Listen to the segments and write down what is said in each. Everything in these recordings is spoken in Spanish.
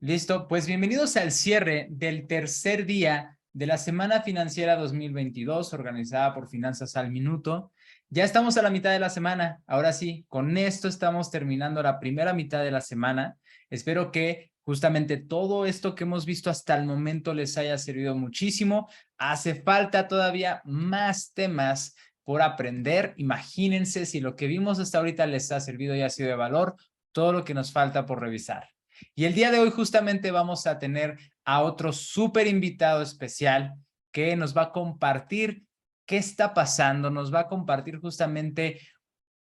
Listo, pues bienvenidos al cierre del tercer día de la Semana Financiera 2022, organizada por Finanzas al Minuto. Ya estamos a la mitad de la semana. Ahora sí, con esto estamos terminando la primera mitad de la semana. Espero que justamente todo esto que hemos visto hasta el momento les haya servido muchísimo. Hace falta todavía más temas por aprender. Imagínense si lo que vimos hasta ahorita les ha servido y ha sido de valor, todo lo que nos falta por revisar. Y el día de hoy justamente vamos a tener a otro súper invitado especial que nos va a compartir qué está pasando, nos va a compartir justamente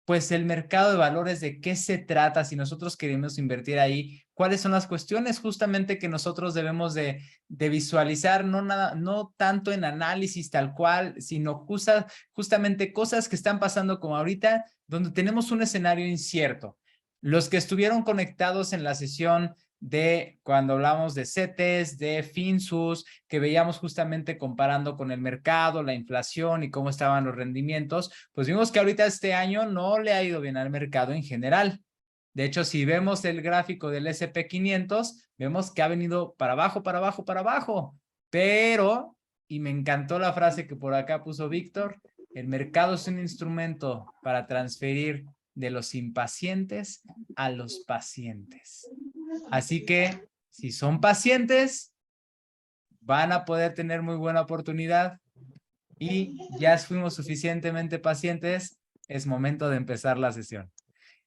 pues el mercado de valores, de qué se trata, si nosotros queremos invertir ahí, cuáles son las cuestiones justamente que nosotros debemos de visualizar, no tanto en análisis tal cual, sino justamente cosas que están pasando como ahorita, donde tenemos un escenario incierto. Los que estuvieron conectados en la sesión de cuando hablamos de CETES, de Finsus, que veíamos justamente comparando con el mercado, la inflación y cómo estaban los rendimientos, pues vimos que ahorita este año no le ha ido bien al mercado en general. De hecho, si vemos el gráfico del S&P 500, vemos que ha venido para abajo, para abajo, para abajo. Pero, y me encantó la frase que por acá puso Víctor, el mercado es un instrumento para transferir de los impacientes a los pacientes. Así que, si son pacientes, van a poder tener muy buena oportunidad y ya fuimos suficientemente pacientes, es momento de empezar la sesión.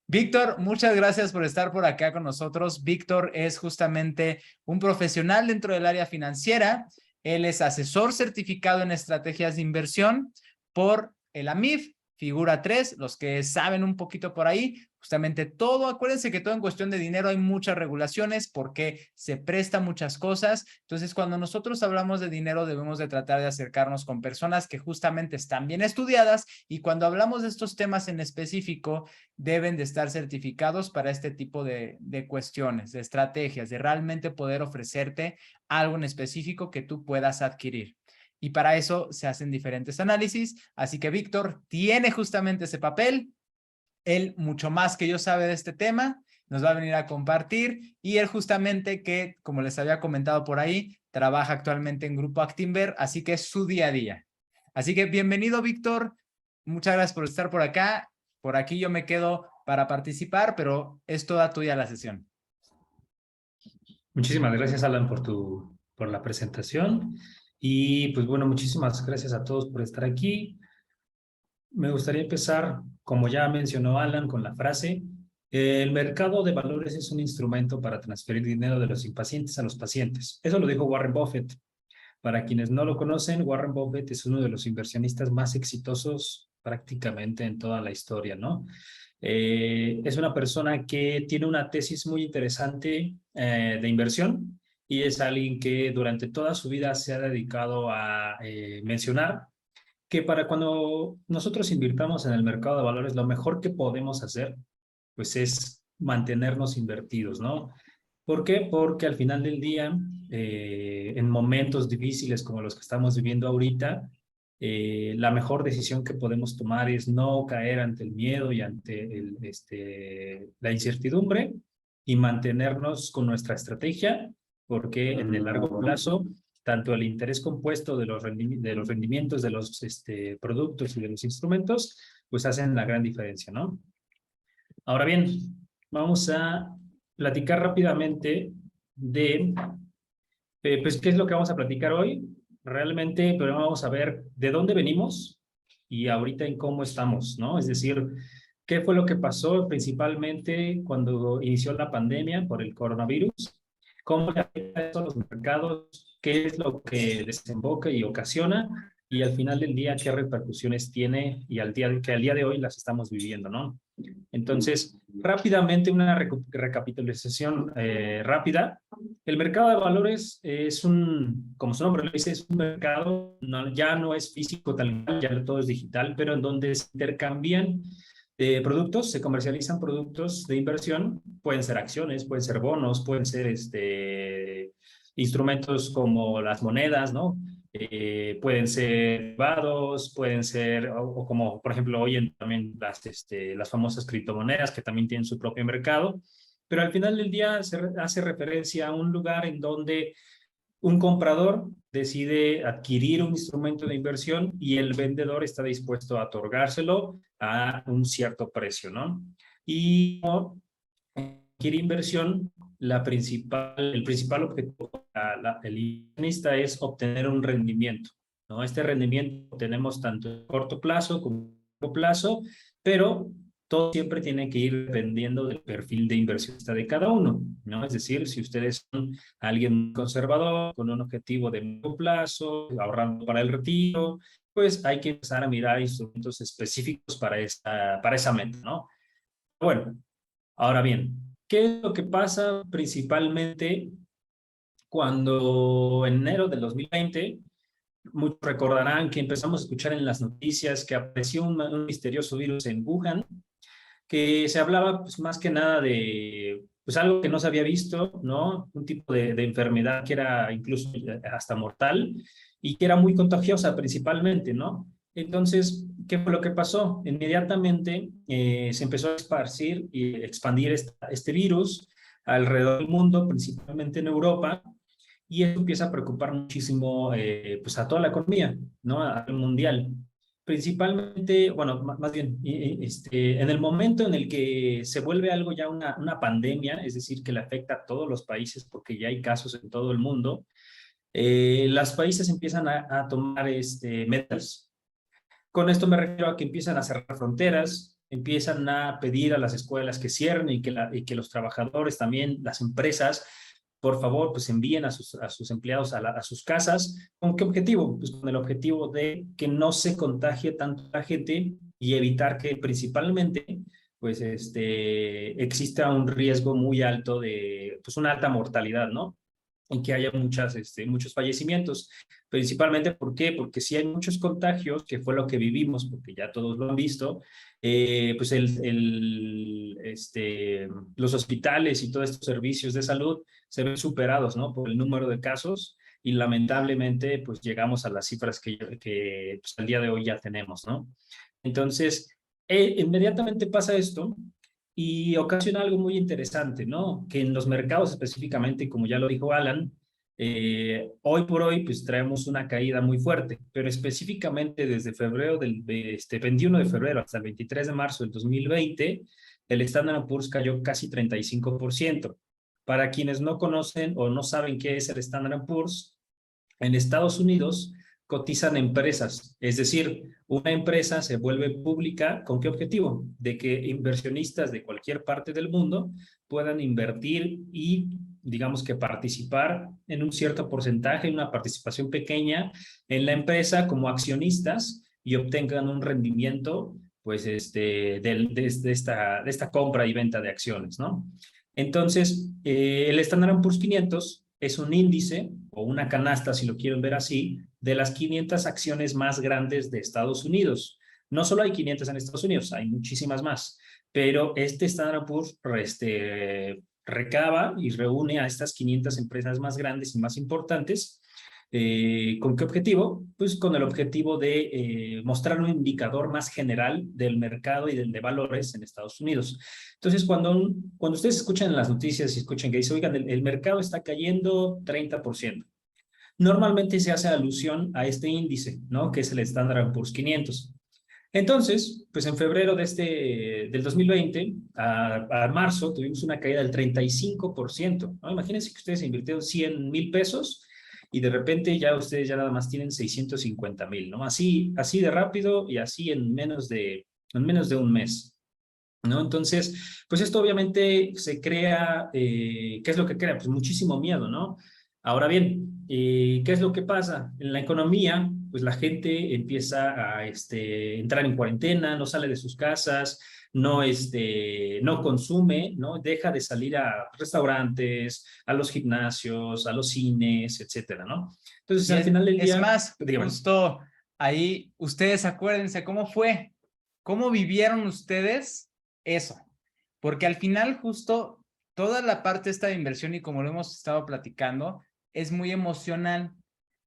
Víctor, muchas gracias por estar por acá con nosotros. Víctor es justamente un profesional dentro del área financiera. Él es asesor certificado en estrategias de inversión por el AMIF, figura 3, los que saben un poquito por ahí, justamente todo, acuérdense que todo en cuestión de dinero hay muchas regulaciones porque se presta muchas cosas. Entonces, cuando nosotros hablamos de dinero, debemos de tratar de acercarnos con personas que justamente están bien estudiadas, y cuando hablamos de estos temas en específico, deben de estar certificados para este tipo de cuestiones, de estrategias, de realmente poder ofrecerte algo en específico que tú puedas adquirir. Y para eso se hacen diferentes análisis. Así que Víctor tiene justamente ese papel. Él mucho más que yo sabe de este tema, nos va a venir a compartir, y él justamente que, como les había comentado por ahí, trabaja actualmente en Grupo Actinver, así que es su día a día. Así que bienvenido, Víctor. Muchas gracias por estar por acá. Por aquí yo me quedo para participar, pero es toda tuya la sesión. Muchísimas gracias, Alan, por la presentación. Y pues bueno, muchísimas gracias a todos por estar aquí. Me gustaría empezar, como ya mencionó Alan, con la frase: el mercado de valores es un instrumento para transferir dinero de los impacientes a los pacientes. Eso lo dijo Warren Buffett. Para quienes no lo conocen, Warren Buffett es uno de los inversionistas más exitosos prácticamente en toda la historia, ¿no? Es una persona que tiene una tesis muy interesante de inversión, y es alguien que durante toda su vida se ha dedicado a mencionar que para cuando nosotros invirtamos en el mercado de valores, lo mejor que podemos hacer pues es mantenernos invertidos, ¿no? ¿Por qué? Porque al final del día, en momentos difíciles como los que estamos viviendo ahorita, la mejor decisión que podemos tomar es no caer ante el miedo y ante la incertidumbre, y mantenernos con nuestra estrategia, porque en el largo plazo, tanto el interés compuesto de los rendimientos de los productos y de los instrumentos, pues hacen la gran diferencia, ¿no? Ahora bien, vamos a platicar rápidamente de, pues, qué es lo que vamos a platicar hoy. Realmente, pero vamos a ver de dónde venimos y ahorita en cómo estamos, ¿no? Es decir, qué fue lo que pasó principalmente cuando inició la pandemia por el coronavirus, cómo le afecta eso a los mercados, qué es lo que desemboca y ocasiona, y al final del día qué repercusiones tiene, y al día de hoy las estamos viviendo, ¿no? Entonces, rápidamente una recapitulación rápida. El mercado de valores es como su nombre lo dice, es un mercado, ya no es físico tal cual, ya todo es digital, pero en donde se intercambian productos, se comercializan productos de inversión, pueden ser acciones, pueden ser bonos, pueden ser instrumentos como las monedas, ¿no? Pueden ser derivados, pueden ser, o como por ejemplo hoy en también las famosas criptomonedas que también tienen su propio mercado. pero al final del día hace referencia a un lugar en donde un comprador decide adquirir un instrumento de inversión y el vendedor está dispuesto a otorgárselo a un cierto precio, ¿no? Y cualquier inversión, el principal objetivo del inversionista es obtener un rendimiento, ¿no? Este rendimiento lo tenemos tanto en corto plazo como en largo plazo, pero todo siempre tiene que ir dependiendo del perfil de inversionista de cada uno, ¿no? Es decir, si ustedes son alguien conservador, con un objetivo de largo plazo, ahorrando para el retiro, pues hay que empezar a mirar instrumentos específicos para esa meta, ¿no? Bueno, ahora bien, ¿qué es lo que pasa principalmente cuando en enero del 2020, muchos recordarán que empezamos a escuchar en las noticias que apareció un misterioso virus en Wuhan, que se hablaba pues, más que nada de pues, algo que no se había visto, ¿no? Un tipo de enfermedad que era incluso hasta mortal y que era muy contagiosa principalmente, ¿no? Entonces, ¿qué fue lo que pasó? Inmediatamente se empezó a esparcir y expandir este virus alrededor del mundo, principalmente en Europa, y eso empieza a preocupar muchísimo pues a toda la economía, ¿no? Al mundial. Principalmente, bueno, más bien, en el momento en el que se vuelve algo ya una pandemia, es decir, que le afecta a todos los países porque ya hay casos en todo el mundo, los países empiezan a tomar metas. Con esto me refiero a que empiezan a cerrar fronteras, empiezan a pedir a las escuelas que cierren y que los trabajadores también, las empresas, por favor, pues envíen a sus empleados a sus casas. ¿Con qué objetivo? Pues con el objetivo de que no se contagie tanto la gente y evitar que principalmente pues exista un riesgo muy alto de pues una alta mortalidad, ¿no? En que haya muchos fallecimientos. Principalmente, ¿por qué? Porque si hay muchos contagios, que fue lo que vivimos, porque ya todos lo han visto, pues los hospitales y todos estos servicios de salud se ven superados, ¿no? Por el número de casos y lamentablemente, pues llegamos a las cifras que pues, al día de hoy ya tenemos, ¿no? Entonces, inmediatamente pasa esto y ocasiona algo muy interesante, ¿no? Que en los mercados específicamente, como ya lo dijo Alan, hoy por hoy pues traemos una caída muy fuerte, pero específicamente desde febrero 21 de febrero hasta el 23 de marzo del 2020, el Standard Poor's cayó casi 35%. Para quienes no conocen o no saben qué es el Standard Poor's, en Estados Unidos cotizan empresas, es decir, una empresa se vuelve pública ¿con qué objetivo? De que inversionistas de cualquier parte del mundo puedan invertir y digamos que participar en un cierto porcentaje, una participación pequeña en la empresa como accionistas y obtengan un rendimiento pues de esta compra y venta de acciones, ¿no? Entonces, el Standard Poor's 500 es un índice o una canasta, si lo quieren ver así, de las 500 acciones más grandes de Estados Unidos. No solo hay 500 en Estados Unidos, hay muchísimas más, pero este Standard Poor's recaba y reúne a estas 500 empresas más grandes y más importantes. ¿Con qué objetivo? Pues con el objetivo de mostrar un indicador más general del mercado y del de valores en Estados Unidos. Entonces, cuando ustedes escuchan en las noticias y escuchan que dice, oigan, el mercado está cayendo 30%, normalmente se hace alusión a este índice, ¿no? Que es el Standard Poor's 500. Entonces, pues en febrero del 2020 a marzo tuvimos una caída del 35%, ¿no? Imagínense que ustedes invirtieron 100,000 pesos y de repente ya ustedes ya nada más tienen 650,000, ¿no? Así de rápido y así en menos de un mes, ¿no? Entonces, pues esto obviamente se crea, ¿qué es lo que crea? Pues muchísimo miedo, ¿no? Ahora bien, ¿qué es lo que pasa? En la economía, pues la gente empieza a entrar en cuarentena, no sale de sus casas, no consume, ¿no? Deja de salir a restaurantes, a los gimnasios, a los cines, etcétera, ¿no? Entonces, Y al final del es día, más, dígame. justo ahí, ustedes acuérdense cómo fue, cómo vivieron ustedes eso, porque al final justo toda la parte esta de inversión y como lo hemos estado platicando, es muy emocional.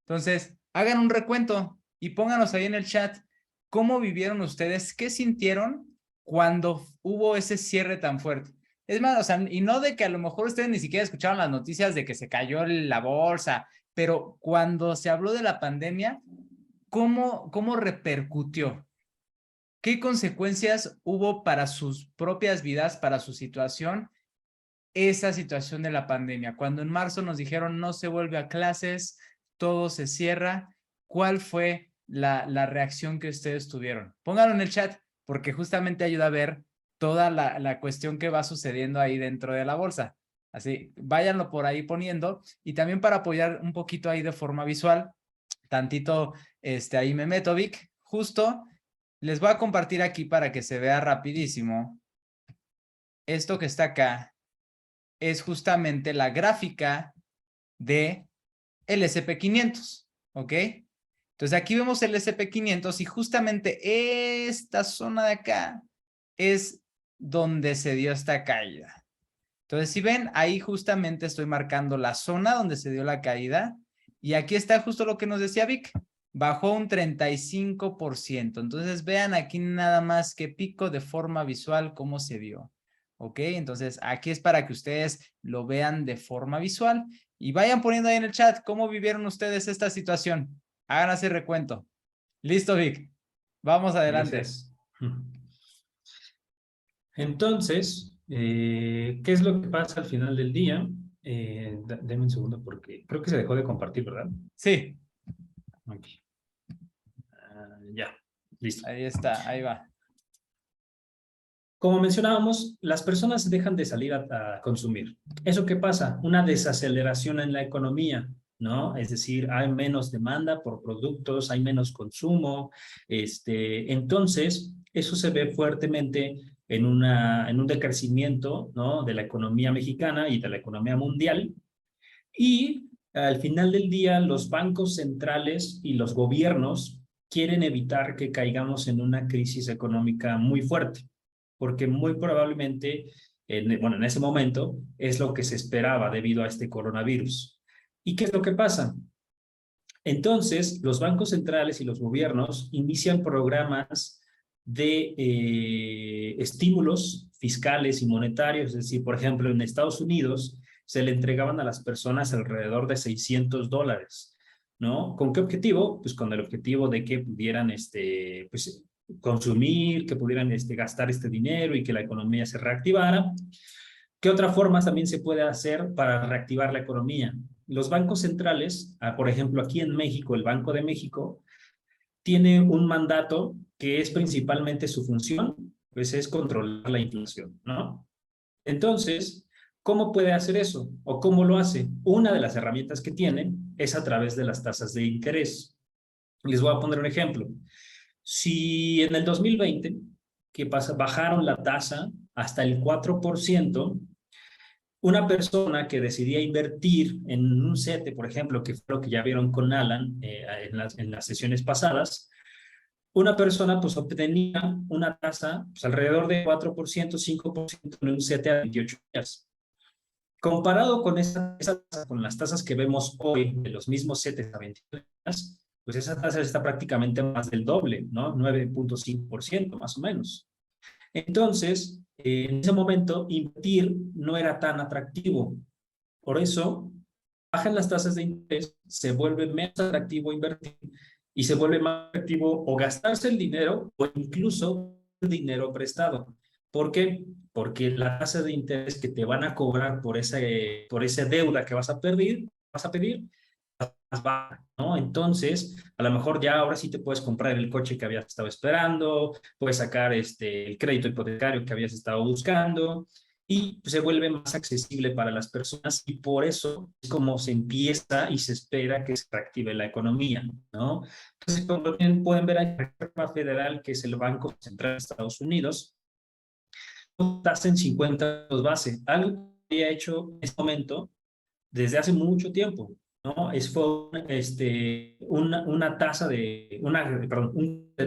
Entonces, hagan un recuento y pónganos ahí en el chat cómo vivieron ustedes, qué sintieron cuando hubo ese cierre tan fuerte. Es más, o sea, y no de que a lo mejor ustedes ni siquiera escucharon las noticias de que se cayó la bolsa, pero cuando se habló de la pandemia, ¿cómo repercutió? ¿Qué consecuencias hubo para sus propias vidas, para su situación, esa situación de la pandemia? Cuando en marzo nos dijeron no se vuelve a clases, todo se cierra, ¿cuál fue la reacción que ustedes tuvieron? Pónganlo en el chat, porque justamente ayuda a ver toda la cuestión que va sucediendo ahí dentro de la bolsa. Así, váyanlo por ahí poniendo, y también para apoyar un poquito ahí de forma visual, tantito, ahí me meto, Vic, justo les voy a compartir aquí para que se vea rapidísimo. Esto que está acá es justamente la gráfica de el SP500, ¿ok? Entonces aquí vemos el SP500 y justamente esta zona de acá es donde se dio esta caída. Entonces, si ven, ahí justamente estoy marcando la zona donde se dio la caída, y aquí está justo lo que nos decía Vic, bajó un 35%. Entonces, vean aquí nada más que pico de forma visual cómo se dio. ¿Ok? Entonces, aquí es para que ustedes lo vean de forma visual y vayan poniendo ahí en el chat cómo vivieron ustedes esta situación. Hagan ese recuento. Listo, Vic. Vamos adelante. Gracias. Entonces, ¿qué es lo que pasa al final del día? Deme un segundo porque creo que se dejó de compartir, ¿verdad? Sí, Ok. Ya, listo. ahí está, ahí va. Como mencionábamos, las personas dejan de salir a consumir. ¿Eso qué pasa? Una desaceleración en la economía, ¿no? Es decir, hay menos demanda por productos, hay menos consumo. Entonces, eso se ve fuertemente en un decrecimiento, ¿no? De la economía mexicana y de la economía mundial. Y al final del día, los bancos centrales y los gobiernos quieren evitar que caigamos en una crisis económica muy fuerte, porque muy probablemente, en ese momento, es lo que se esperaba debido a este coronavirus. ¿Y qué es lo que pasa? Entonces, los bancos centrales y los gobiernos inician programas de estímulos fiscales y monetarios, es decir, por ejemplo, en Estados Unidos se le entregaban a las personas alrededor de $600, ¿no? ¿Con qué objetivo? Pues con el objetivo de que pudieran, pues, consumir, que pudieran gastar este dinero y que la economía se reactivara. ¿Qué otras formas también se puede hacer para reactivar la economía? Los bancos centrales, por ejemplo, aquí en México, el Banco de México, tiene un mandato que es principalmente su función, pues es controlar la inflación, ¿no? Entonces, ¿cómo puede hacer eso? ¿O cómo lo hace? Una de las herramientas que tiene es a través de las tasas de interés. Les voy a poner un ejemplo. Si en el 2020, ¿qué pasa? Bajaron la tasa hasta el 4%, una persona que decidía invertir en un CETE, por ejemplo, que fue lo que ya vieron con Alan en las sesiones pasadas, una persona pues obtenía una tasa pues, alrededor de 4%, 5% en un CETE a 28 días. Comparado con esa tasa, con las tasas que vemos hoy de los mismos CETES a 28 días, pues esa tasa está prácticamente más del doble, ¿no? 9.5% más o menos. Entonces, en ese momento, invertir no era tan atractivo. Por eso, bajan las tasas de interés, se vuelve menos atractivo invertir y se vuelve más atractivo o gastarse el dinero o incluso el dinero prestado. ¿Por qué? Porque la tasa de interés que te van a cobrar por esa deuda que vas a pedir más baja, ¿no? Entonces, a lo mejor ya ahora sí te puedes comprar el coche que habías estado esperando, puedes sacar el crédito hipotecario que habías estado buscando y se vuelve más accesible para las personas y por eso es como se empieza y se espera que se reactive la economía, ¿no? Entonces, como bien pueden ver, hay la Reserva Federal, que es el Banco Central de Estados Unidos, tasa en 50 puntos base, algo que había hecho en este momento desde hace mucho tiempo, ¿no? Fue una tasa de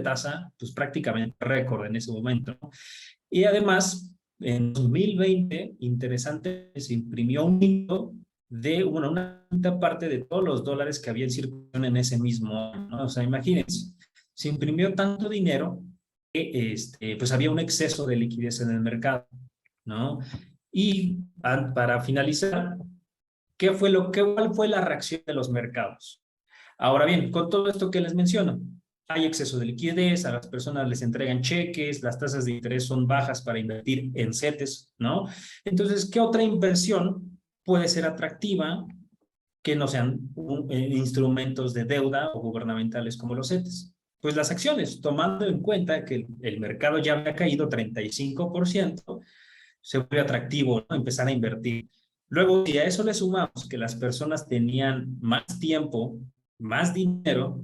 tasa, pues prácticamente récord en ese momento, ¿no? Y además, en 2020, interesante, se imprimió un hito de una quinta parte de todos los dólares que había en circulación en ese mismo año, ¿no? O sea, imagínense, se imprimió tanto dinero que pues había un exceso de liquidez en el mercado, ¿no? Y para finalizar, ¿cuál fue la reacción de los mercados? Ahora bien, con todo esto que les menciono, hay exceso de liquidez, a las personas les entregan cheques, las tasas de interés son bajas para invertir en CETES, ¿no? Entonces, ¿qué otra inversión puede ser atractiva que no sean instrumentos de deuda o gubernamentales como los CETES? Pues las acciones, tomando en cuenta que el mercado ya había caído 35%, se vuelve atractivo, ¿no? Empezar a invertir. Luego, si a eso le sumamos que las personas tenían más tiempo, más dinero,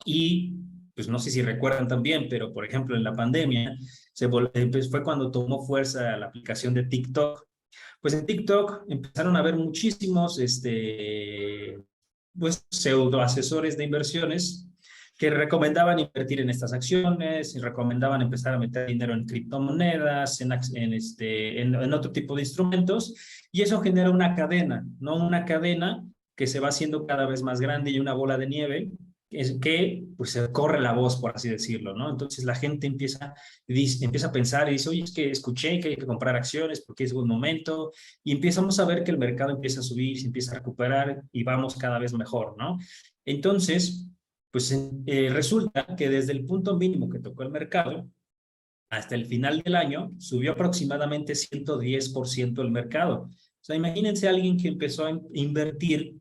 y pues no sé si recuerdan también, pero por ejemplo en la pandemia pues, fue cuando tomó fuerza la aplicación de TikTok. Pues en TikTok empezaron a haber muchísimos pues, pseudo asesores de inversiones que recomendaban invertir en estas acciones y recomendaban empezar a meter dinero en criptomonedas, en otro tipo de instrumentos, y eso genera una cadena, ¿no? Una cadena que se va haciendo cada vez más grande y una bola de nieve que pues se corre la voz, por así decirlo, ¿no? Entonces la gente empieza a pensar y dice, oye, es que escuché que hay que comprar acciones porque es buen momento, y empezamos a ver que el mercado empieza a subir, se empieza a recuperar y vamos cada vez mejor, ¿no? Entonces, pues resulta que desde el punto mínimo que tocó el mercado hasta el final del año subió aproximadamente 110% el mercado. O sea, imagínense a alguien que empezó a invertir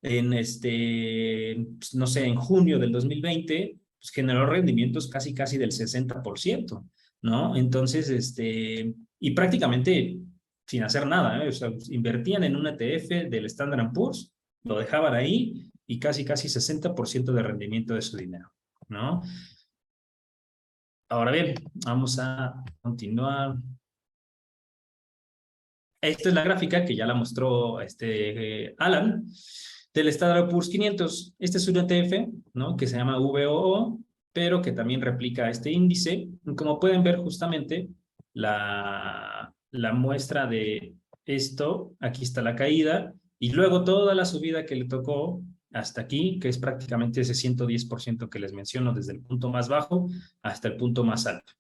en pues, no sé, en junio del 2020, pues generó rendimientos casi del 60%, ¿no? Entonces, y prácticamente sin hacer nada, ¿eh? O sea, invertían en un ETF del Standard Poor's, lo dejaban ahí y casi 60% de rendimiento de su dinero, ¿no? Ahora bien, vamos a continuar. Esta es la gráfica que ya la mostró Alan del Standard Poor's 500. Este es un ETF, ¿no? Que se llama VOO, pero que también replica este índice. Como pueden ver justamente la muestra de esto, aquí está la caída, y luego toda la subida que le tocó hasta aquí, que es prácticamente ese 110% que les menciono desde el punto más bajo hasta el punto más alto.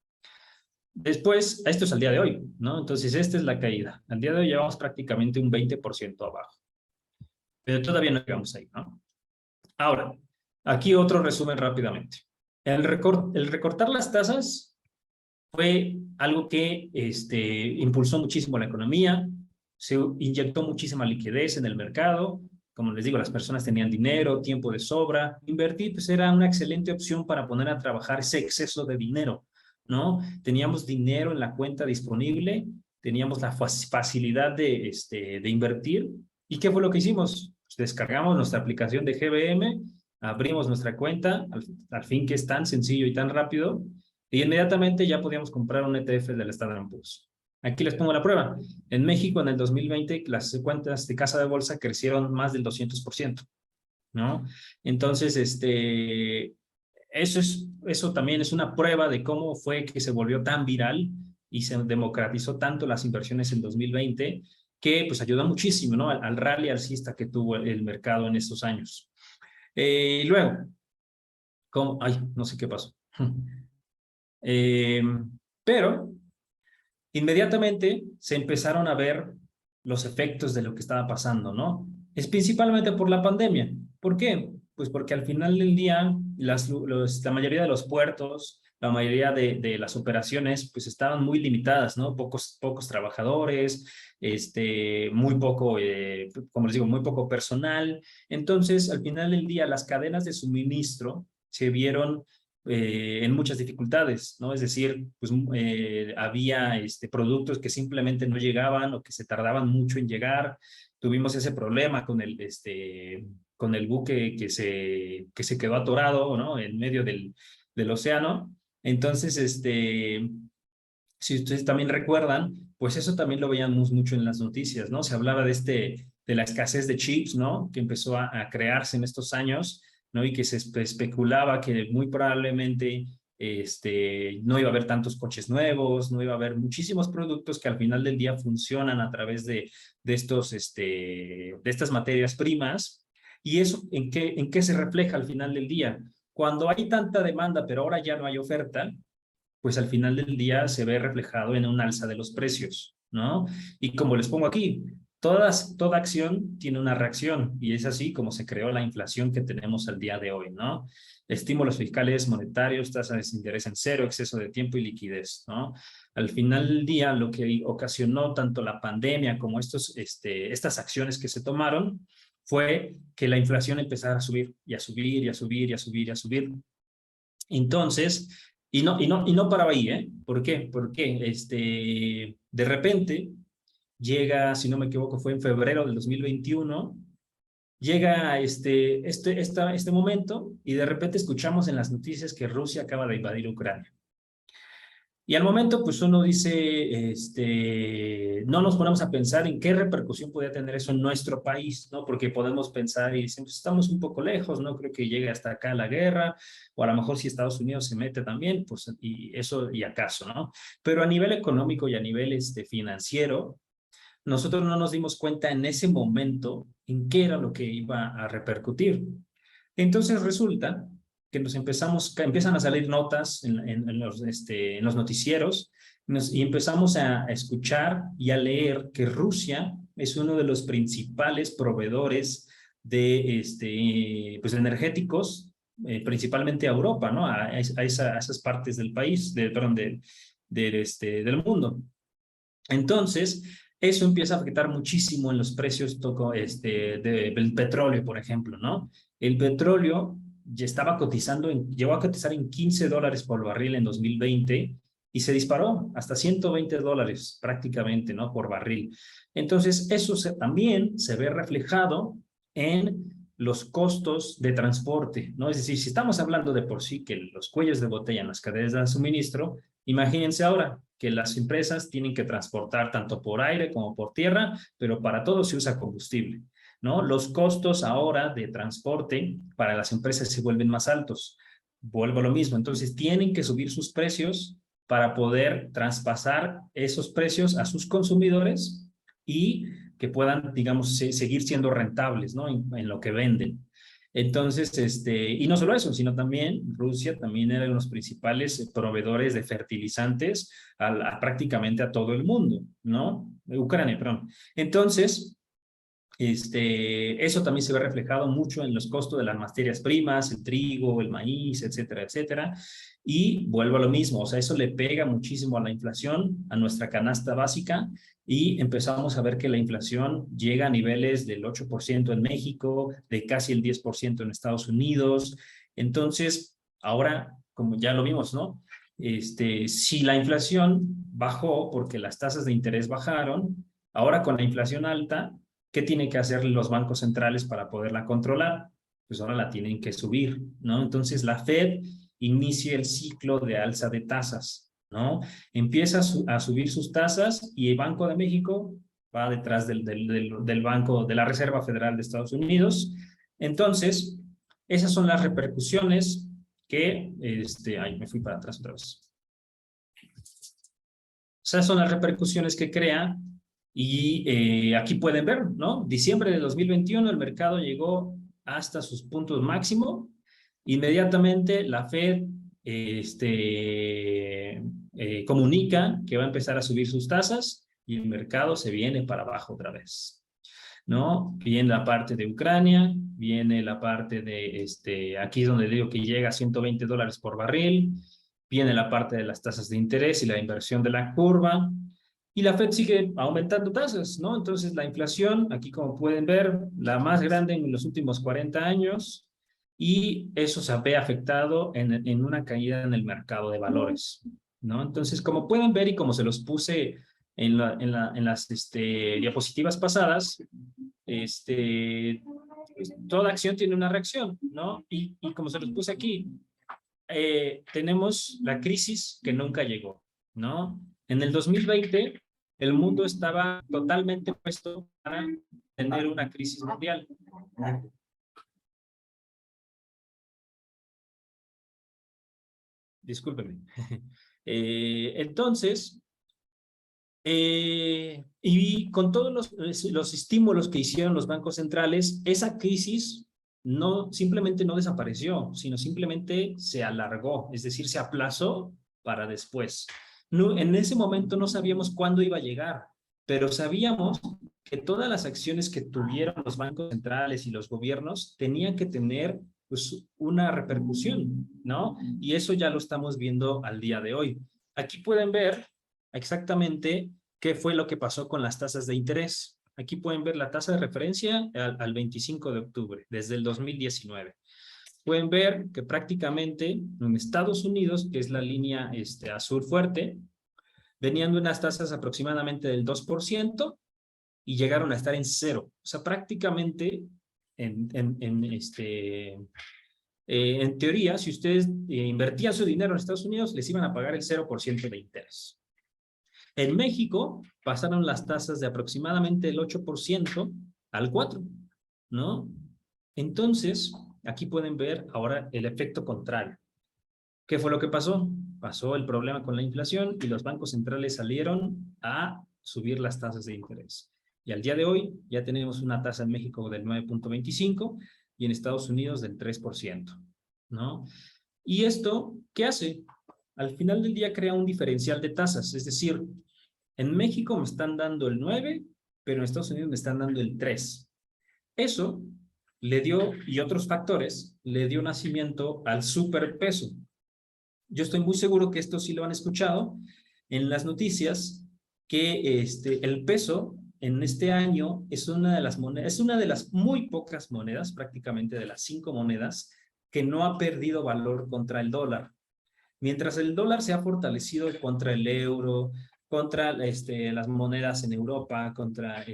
Después, esto es al día de hoy, ¿no? Entonces, esta es la caída. Al día de hoy llevamos prácticamente un 20% abajo. Pero todavía no llegamos ahí, ¿no? Ahora, aquí otro resumen rápidamente. El recortar las tasas fue algo que impulsó muchísimo la economía, se inyectó muchísima liquidez en el mercado. Como les digo, las personas tenían dinero, tiempo de sobra. Invertir pues, era una excelente opción para poner a trabajar ese exceso de dinero, ¿no? Teníamos dinero en la cuenta disponible, teníamos la facilidad de invertir. ¿Y qué fue lo que hicimos? Pues descargamos nuestra aplicación de GBM, abrimos nuestra cuenta, al fin que es tan sencillo y tan rápido, y inmediatamente ya podíamos comprar un ETF del Standard Poor's. Aquí les pongo la prueba. En México, en el 2020, las cuentas de casa de bolsa crecieron más del 200%, ¿no? Entonces, eso también es una prueba de cómo fue que se volvió tan viral y se democratizó tanto las inversiones en 2020, que pues ayudó muchísimo, ¿no? Al rally alcista que tuvo el mercado en estos años. Y luego, ay, no sé qué pasó. Pero inmediatamente se empezaron a ver los efectos de lo que estaba pasando, ¿no? Es principalmente por la pandemia. ¿Por qué? Pues porque al final del día la mayoría de los puertos, la mayoría de las operaciones, pues estaban muy limitadas, ¿no? Pocos trabajadores, muy poco, como les digo, muy poco personal. Entonces, al final del día, las cadenas de suministro se vieron en muchas dificultades, ¿no? Es decir, pues había productos que simplemente no llegaban o que se tardaban mucho en llegar. Tuvimos ese problema con el buque que se quedó atorado, ¿no? En medio del océano. Entonces, si ustedes también recuerdan, pues eso también lo veíamos mucho en las noticias, ¿no? Se hablaba de la escasez de chips, ¿no? Que empezó a crearse en estos años, ¿no? Y que se especulaba que muy probablemente no iba a haber tantos coches nuevos, no iba a haber muchísimos productos que al final del día funcionan a través de estas materias primas. ¿Y eso en qué se refleja al final del día? Cuando hay tanta demanda, pero ahora ya no hay oferta, pues al final del día se ve reflejado en un alza de los precios, ¿no? Y como les pongo aquí, toda acción tiene una reacción y es así como se creó la inflación que tenemos al día de hoy, ¿no? Estímulos fiscales monetarios, tasas de interés en cero, exceso de tiempo y liquidez, ¿no? Al final del día, lo que ocasionó tanto la pandemia como estas acciones que se tomaron fue que la inflación empezara a subir y a subir y a subir y a subir y a subir. Entonces, y no paraba ahí, ¿eh? ¿Por qué? Porque de repente llega, si no me equivoco, fue en febrero del 2021, llega este momento y de repente escuchamos en las noticias que Rusia acaba de invadir Ucrania. Y al momento, pues uno dice, no nos ponemos a pensar en qué repercusión podría tener eso en nuestro país, ¿no? Porque podemos pensar y decimos, estamos un poco lejos, no creo que llegue hasta acá la guerra, o a lo mejor si Estados Unidos se mete también, pues y eso y acaso, ¿no? Pero a nivel económico y a nivel financiero, nosotros no nos dimos cuenta en ese momento en qué era lo que iba a repercutir. Entonces resulta que empiezan a salir notas en los noticieros y empezamos a escuchar y a leer que Rusia es uno de los principales proveedores pues energéticos, principalmente a Europa, ¿no? A esas partes del país, perdón, del mundo. Entonces, eso empieza a afectar muchísimo en los precios del petróleo, por ejemplo, ¿no? El petróleo ya estaba llegó a cotizar en $15 por barril en 2020 y se disparó hasta $120 prácticamente, ¿no? Por barril. Entonces, eso también se ve reflejado en los costos de transporte, ¿no? Es decir, si estamos hablando de por sí que los cuellos de botella en las cadenas de suministro, imagínense ahora que las empresas tienen que transportar tanto por aire como por tierra, pero para todo se usa combustible, ¿no? Los costos ahora de transporte para las empresas se vuelven más altos. Vuelvo a lo mismo, entonces tienen que subir sus precios para poder traspasar esos precios a sus consumidores y que puedan, digamos, seguir siendo rentables, ¿no? En lo que venden. Entonces, y no solo eso, sino también Rusia también era uno de los principales proveedores de fertilizantes prácticamente a todo el mundo, ¿no? Ucrania, perdón. Entonces, eso también se ve reflejado mucho en los costos de las materias primas, el trigo, el maíz, etcétera, etcétera. Y vuelvo a lo mismo, o sea, eso le pega muchísimo a la inflación, a nuestra canasta básica, y empezamos a ver que la inflación llega a niveles del 8% en México, de casi el 10% en Estados Unidos. Entonces, ahora, como ya lo vimos, ¿no? Si la inflación bajó porque las tasas de interés bajaron, ahora con la inflación alta, ¿qué tienen que hacer los bancos centrales para poderla controlar? Pues ahora la tienen que subir, ¿no? Entonces la Fed inicia el ciclo de alza de tasas, ¿no? Empieza a subir sus tasas y el Banco de México va detrás del Banco de la Reserva Federal de Estados Unidos. Entonces, esas son las repercusiones que, ay, me fui para atrás otra vez. Esas son las repercusiones que crea. Y aquí pueden ver, ¿no? Diciembre de 2021 el mercado llegó hasta sus puntos máximo. Inmediatamente la Fed comunica que va a empezar a subir sus tasas y el mercado se viene para abajo otra vez, ¿no? Viene la parte de Ucrania, viene la parte de, aquí es donde digo que llega a $120 por barril, viene la parte de las tasas de interés y la inversión de la curva, y la Fed sigue aumentando tasas, ¿no? Entonces la inflación, aquí como pueden ver, la más grande en los últimos 40 años, y eso se ve afectado en una caída en el mercado de valores, ¿no? Entonces, como pueden ver y como se los puse en las diapositivas pasadas, pues, toda acción tiene una reacción, ¿no? Y como se los puse aquí, tenemos la crisis que nunca llegó, ¿no? En el 2020, el mundo estaba totalmente puesto para tener una crisis mundial. Discúlpeme. Entonces, y con todos los estímulos que hicieron los bancos centrales, esa crisis simplemente no desapareció, sino simplemente se alargó, es decir, se aplazó para después. No, en ese momento no sabíamos cuándo iba a llegar, pero sabíamos que todas las acciones que tuvieron los bancos centrales y los gobiernos tenían que tener pues, una repercusión, ¿no? Y eso ya lo estamos viendo al día de hoy. Aquí pueden ver exactamente qué fue lo que pasó con las tasas de interés. Aquí pueden ver la tasa de referencia al 25 de octubre, desde el 2019. Pueden ver que prácticamente en Estados Unidos, que es la línea azul fuerte, venían de unas tasas aproximadamente del 2% y llegaron a estar en cero. O sea, prácticamente en teoría, si ustedes invertían su dinero en Estados Unidos, les iban a pagar el 0% de interés. En México pasaron las tasas de aproximadamente el 8% al 4%, ¿no? Entonces, aquí pueden ver ahora el efecto contrario. ¿Qué fue lo que pasó? Pasó el problema con la inflación y los bancos centrales salieron a subir las tasas de interés. Y al día de hoy ya tenemos una tasa en México del 9.25 y en Estados Unidos del 3%, ¿no? ¿Y esto qué hace? Al final del día crea un diferencial de tasas, es decir, en México me están dando el 9, pero en Estados Unidos me están dando el 3. Eso le dio, y otros factores, le dio nacimiento al superpeso. Yo estoy muy seguro que esto sí lo han escuchado en las noticias, que el peso en este año es una de las monedas, es una de las muy pocas monedas, prácticamente de las 5 monedas, que no ha perdido valor contra el dólar. Mientras el dólar se ha fortalecido contra el euro, contra las monedas en Europa, contra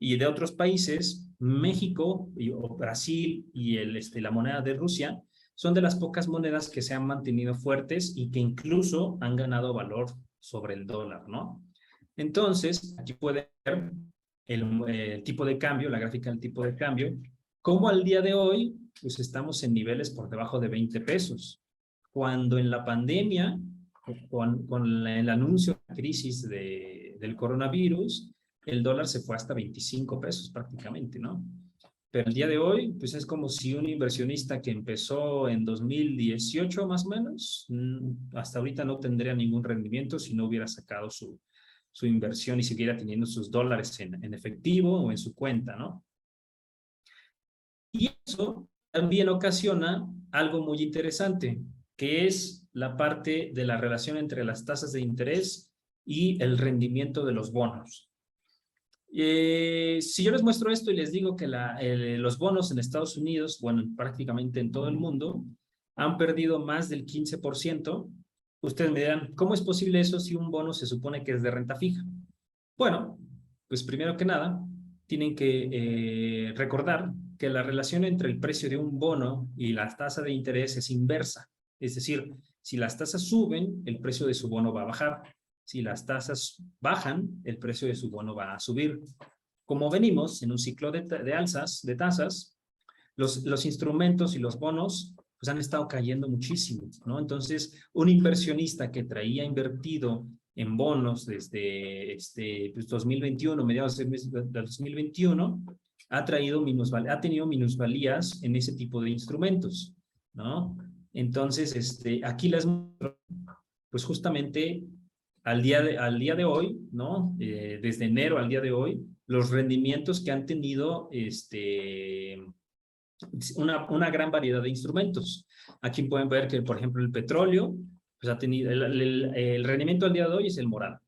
y de otros países, México o Brasil y la moneda de Rusia son de las pocas monedas que se han mantenido fuertes y que incluso han ganado valor sobre el dólar, ¿no? Entonces, aquí pueden ver el tipo de cambio, la gráfica del tipo de cambio, como al día de hoy, pues estamos en niveles por debajo de 20 pesos. Cuando en la pandemia, con el anuncio de la crisis del coronavirus, el dólar se fue hasta 25 pesos prácticamente, ¿no? Pero el día de hoy, pues es como si un inversionista que empezó en 2018 más o menos, hasta ahorita no tendría ningún rendimiento si no hubiera sacado su inversión y siguiera teniendo sus dólares en efectivo o en su cuenta, ¿no? Y eso también ocasiona algo muy interesante, que es la parte de la relación entre las tasas de interés y el rendimiento de los bonos. Si yo les muestro esto y les digo que los bonos en Estados Unidos, bueno, prácticamente en todo el mundo, han perdido más del 15%, ustedes me dirán, ¿cómo es posible eso si un bono se supone que es de renta fija? Bueno, pues primero que nada, tienen que recordar que la relación entre el precio de un bono y la tasa de interés es inversa. Es decir, si las tasas suben, el precio de su bono va a bajar. Si las tasas bajan, el precio de su bono va a subir. Como venimos en un ciclo de alzas, de tasas, los instrumentos y los bonos pues han estado cayendo muchísimo, ¿no? Entonces, un inversionista que traía invertido en bonos desde pues 2021, mediados de 2021, ha tenido minusvalías en ese tipo de instrumentos, ¿no? Entonces, aquí les muestro, pues justamente al día de hoy, ¿no? Desde enero al día de hoy, los rendimientos que han tenido una gran variedad de instrumentos. Aquí pueden ver que, por ejemplo, el petróleo, pues ha tenido, el rendimiento al día de hoy es el morado.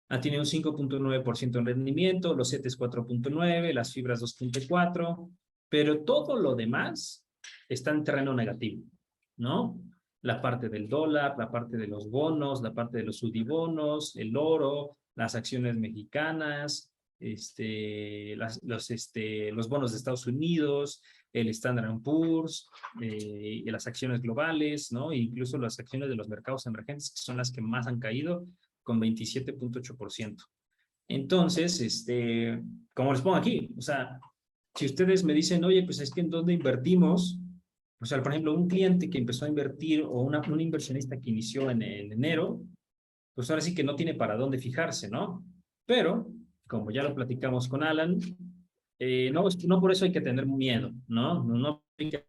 Ha tenido un 5.9% en rendimiento, los CETES 4.9, las fibras 2.4, pero todo lo demás está en terreno negativo, ¿no? La parte del dólar, la parte de los bonos, la parte de los sudibonos, el oro, las acciones mexicanas, los bonos de Estados Unidos, el Standard & Poor's, y las acciones globales, ¿no? E incluso las acciones de los mercados emergentes, que son las que más han caído, con 27.8%. Entonces, como les pongo aquí, o sea, si ustedes me dicen, oye, pues es que en dónde invertimos, o sea, por ejemplo, un cliente que empezó a invertir o un inversionista que inició en enero, pues ahora sí que no tiene para dónde fijarse, ¿no? Pero, como ya lo platicamos con Alan, no por eso hay que tener miedo, ¿no? No hay que,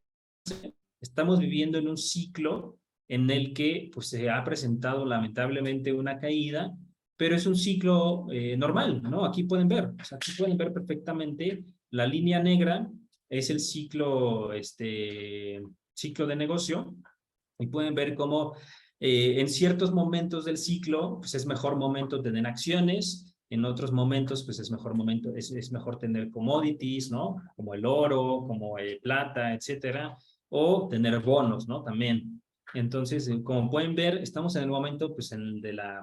estamos viviendo en un ciclo en el que pues, se ha presentado lamentablemente una caída, pero es un ciclo normal, ¿no? Aquí pueden ver, o sea, aquí pueden ver perfectamente la línea negra es el ciclo, ciclo de negocio, y pueden ver cómo en ciertos momentos del ciclo, pues es mejor momento tener acciones, en otros momentos, pues es mejor momento, es mejor tener commodities, ¿no? Como el oro, como el plata, etcétera, o tener bonos, ¿no? También. Entonces, como pueden ver, estamos en el momento, pues,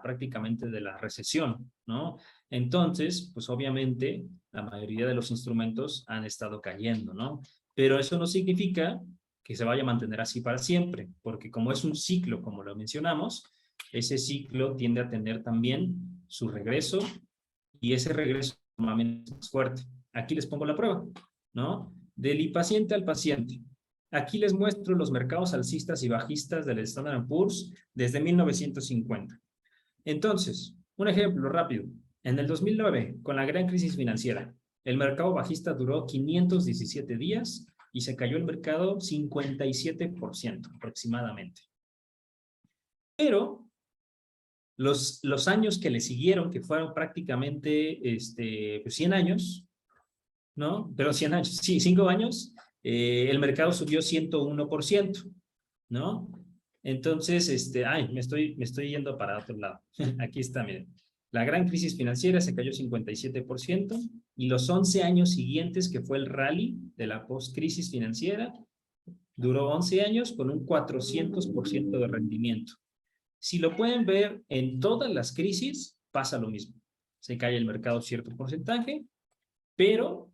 prácticamente de la recesión, ¿no? Entonces, pues, obviamente, la mayoría de los instrumentos han estado cayendo, ¿no? Pero eso no significa que se vaya a mantener así para siempre, porque como es un ciclo, como lo mencionamos, ese ciclo tiende a tener también su regreso y ese regreso normalmente es más fuerte. Aquí les pongo la prueba, ¿no? Del impaciente al paciente. Aquí les muestro los mercados alcistas y bajistas del Standard & Poor's desde 1950. Entonces, un ejemplo rápido. En el 2009, con la gran crisis financiera, el mercado bajista duró 517 días y se cayó el mercado 57% aproximadamente. Pero los años que le siguieron, que fueron prácticamente 100 años, ¿no? Pero 100 años, sí, 5 años, el mercado subió 101%, ¿no? Entonces, me estoy yendo para otro lado. Aquí está, miren. La gran crisis financiera se cayó 57% y los 11 años siguientes, que fue el rally de la post-crisis financiera, duró 11 años con un 400% de rendimiento. Si lo pueden ver, en todas las crisis pasa lo mismo. Se cae el mercado cierto porcentaje, pero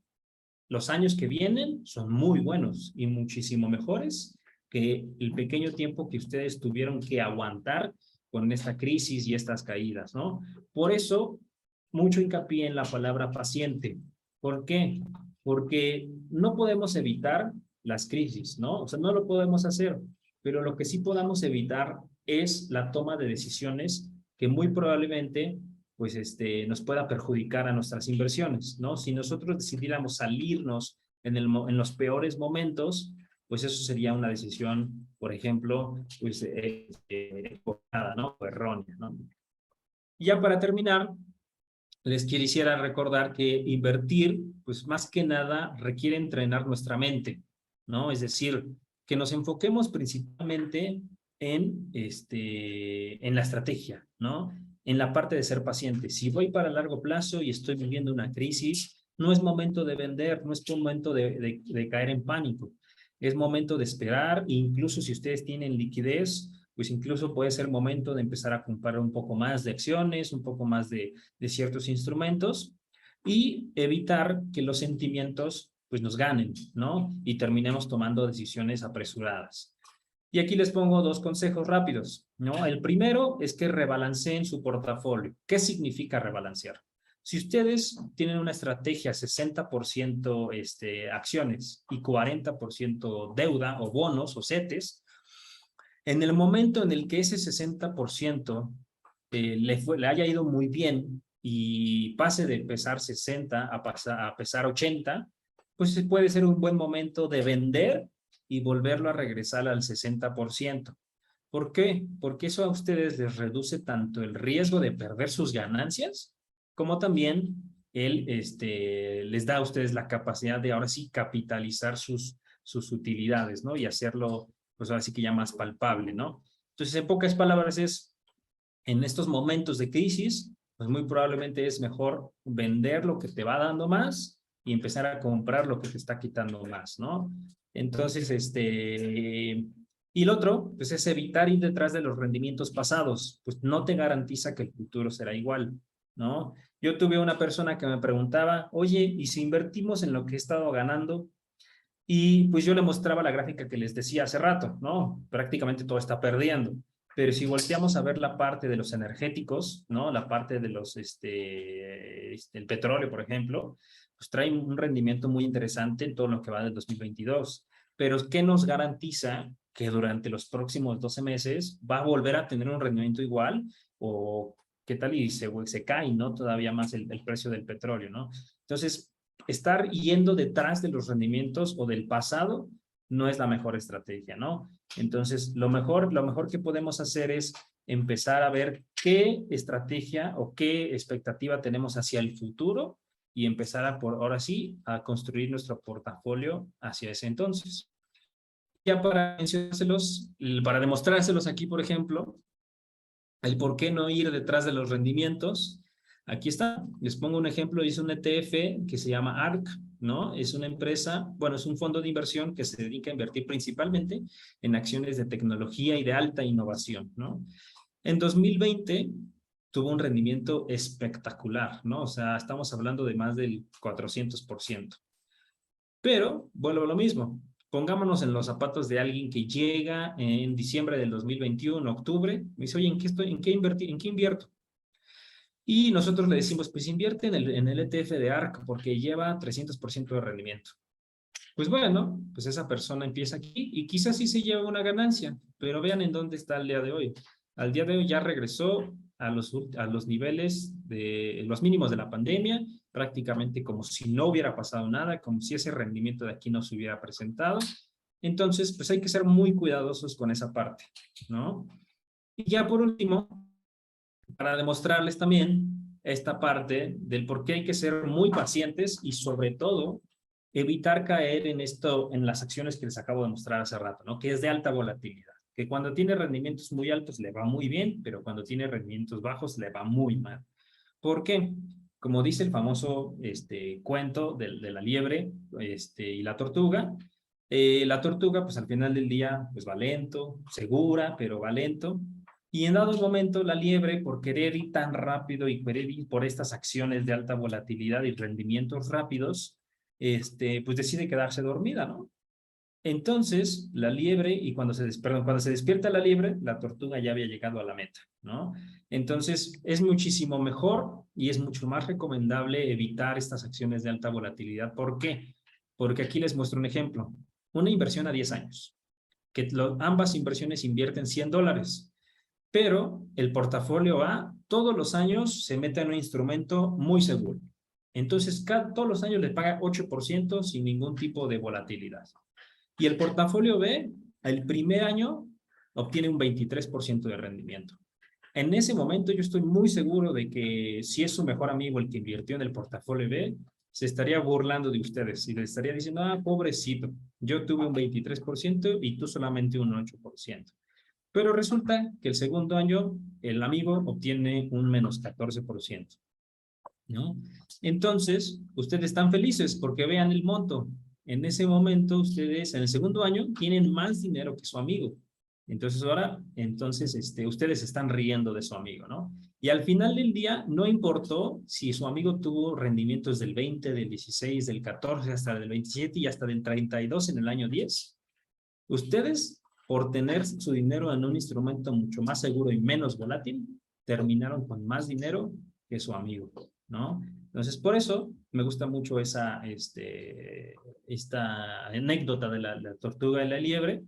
los años que vienen son muy buenos y muchísimo mejores que el pequeño tiempo que ustedes tuvieron que aguantar con esta crisis y estas caídas, ¿no? Por eso, mucho hincapié en la palabra paciente. ¿Por qué? Porque no podemos evitar las crisis, ¿no? O sea, no lo podemos hacer, pero lo que sí podamos evitar es la toma de decisiones que muy probablemente pues nos pueda perjudicar a nuestras inversiones, ¿no? Si nosotros decidiéramos salirnos en los peores momentos, pues eso sería una decisión, por ejemplo, pues equivocada, ¿no? O errónea, ¿no? Y ya para terminar, les quisiera recordar que invertir, pues más que nada, requiere entrenar nuestra mente, ¿no? Es decir, que nos enfoquemos principalmente en la estrategia, ¿no? En la parte de ser paciente. Si voy para largo plazo y estoy viviendo una crisis, no es momento de vender, no es momento de caer en pánico. Es momento de esperar, incluso si ustedes tienen liquidez, pues incluso puede ser momento de empezar a comprar un poco más de acciones, un poco más de ciertos instrumentos y evitar que los sentimientos pues nos ganen, ¿no? Y terminemos tomando decisiones apresuradas. Y aquí les pongo 2 consejos rápidos, ¿no? El primero es que rebalanceen su portafolio. ¿Qué significa rebalancear? Si ustedes tienen una estrategia 60% acciones y 40% deuda o bonos o CETES, en el momento en el que ese 60% le haya ido muy bien y pase de pesar 60 a pesar 80, pues puede ser un buen momento de vender y volverlo a regresar al 60%. ¿Por qué? Porque eso a ustedes les reduce tanto el riesgo de perder sus ganancias, como también les da a ustedes la capacidad de ahora sí capitalizar sus utilidades, ¿no? Y hacerlo, pues ahora sí que ya más palpable, ¿no? Entonces, en pocas palabras es, en estos momentos de crisis, pues muy probablemente es mejor vender lo que te va dando más y empezar a comprar lo que te está quitando más, ¿no? Entonces, y el otro, pues es evitar ir detrás de los rendimientos pasados, pues no te garantiza que el futuro será igual, ¿no? Yo tuve una persona que me preguntaba, oye, ¿y si invertimos en lo que he estado ganando? Y pues yo le mostraba la gráfica que les decía hace rato, ¿no? Prácticamente todo está perdiendo. Pero si volteamos a ver la parte de los energéticos, ¿no? La parte de los, el petróleo, por ejemplo, pues trae un rendimiento muy interesante en todo lo que va del 2022. Pero ¿qué nos garantiza que durante los próximos 12 meses va a volver a tener un rendimiento igual? ¿O qué tal y se cae, ¿no? Todavía más el precio del petróleo, ¿no? Entonces, estar yendo detrás de los rendimientos o del pasado no es la mejor estrategia, ¿no? Entonces, lo mejor que podemos hacer es empezar a ver qué estrategia o qué expectativa tenemos hacia el futuro y empezar ahora sí a construir nuestro portafolio hacia ese entonces. Ya para mencionárselos, para demostrárselos aquí, por ejemplo, el por qué no ir detrás de los rendimientos. Aquí está, les pongo un ejemplo, hice un ETF que se llama ARK, ¿no? Es una empresa, bueno, es un fondo de inversión que se dedica a invertir principalmente en acciones de tecnología y de alta innovación, ¿no? En 2020 tuvo un rendimiento espectacular, ¿no? O sea, estamos hablando de más del 400%. Pero, vuelvo a lo mismo, pongámonos en los zapatos de alguien que llega en diciembre del 2021, octubre, me dice, oye, ¿en qué invertir? ¿En qué invierto? Y nosotros le decimos, pues invierte en el ETF de ARK porque lleva 300% de rendimiento. Pues bueno, pues esa persona empieza aquí y quizás sí se lleva una ganancia, pero vean en dónde está el día de hoy. Al día de hoy ya regresó a los niveles de los mínimos de la pandemia, prácticamente como si no hubiera pasado nada, como si ese rendimiento de aquí no se hubiera presentado. Entonces, pues hay que ser muy cuidadosos con esa parte, ¿no? Y ya por último, para demostrarles también esta parte del por qué hay que ser muy pacientes y sobre todo evitar caer en esto, en las acciones que les acabo de mostrar hace rato, ¿no? Que es de alta volatilidad, que cuando tiene rendimientos muy altos le va muy bien, pero cuando tiene rendimientos bajos le va muy mal. ¿Por qué? Como dice el famoso cuento de la liebre y la tortuga pues al final del día pues va lento, segura, pero va lento. Y en dado momento la liebre, por querer ir tan rápido y querer ir por estas acciones de alta volatilidad y rendimientos rápidos, pues decide quedarse dormida, ¿no? Entonces, la liebre, y cuando se despierta la liebre, la tortuga ya había llegado a la meta, ¿no? Entonces, es muchísimo mejor y es mucho más recomendable evitar estas acciones de alta volatilidad. ¿Por qué? Porque aquí les muestro un ejemplo. Una inversión a 10 años, que ambas inversiones invierten $100, pero el portafolio A todos los años se mete en un instrumento muy seguro. Entonces, todos los años le paga 8% sin ningún tipo de volatilidad. Y el portafolio B, el primer año, obtiene un 23% de rendimiento. En ese momento yo estoy muy seguro de que si es su mejor amigo el que invirtió en el portafolio B, se estaría burlando de ustedes y le estaría diciendo, ah, pobrecito, yo tuve un 23% y tú solamente un 8%. Pero resulta que el segundo año el amigo obtiene un menos 14%, ¿no? Entonces, ustedes están felices porque vean el monto. En ese momento, ustedes en el segundo año tienen más dinero que su amigo. Entonces, ustedes están riendo de su amigo, ¿no? Y al final del día, no importó si su amigo tuvo rendimientos del 20, del 16, del 14, hasta del 27 y hasta del 32 en el año 10. Ustedes, por tener su dinero en un instrumento mucho más seguro y menos volátil, terminaron con más dinero que su amigo, ¿no? Entonces, por eso me gusta mucho esta anécdota de la tortuga y la liebre,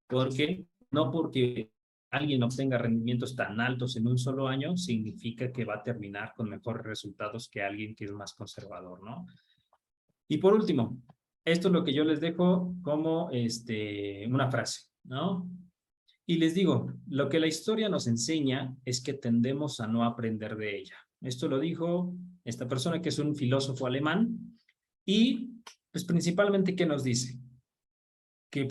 porque no porque alguien obtenga rendimientos tan altos en un solo año, significa que va a terminar con mejores resultados que alguien que es más conservador, ¿no? Y por último, esto es lo que yo les dejo como una frase, ¿no? Y les digo, lo que la historia nos enseña es que tendemos a no aprender de ella. Esto lo dijo esta persona que es un filósofo alemán y pues principalmente, ¿qué nos dice? Que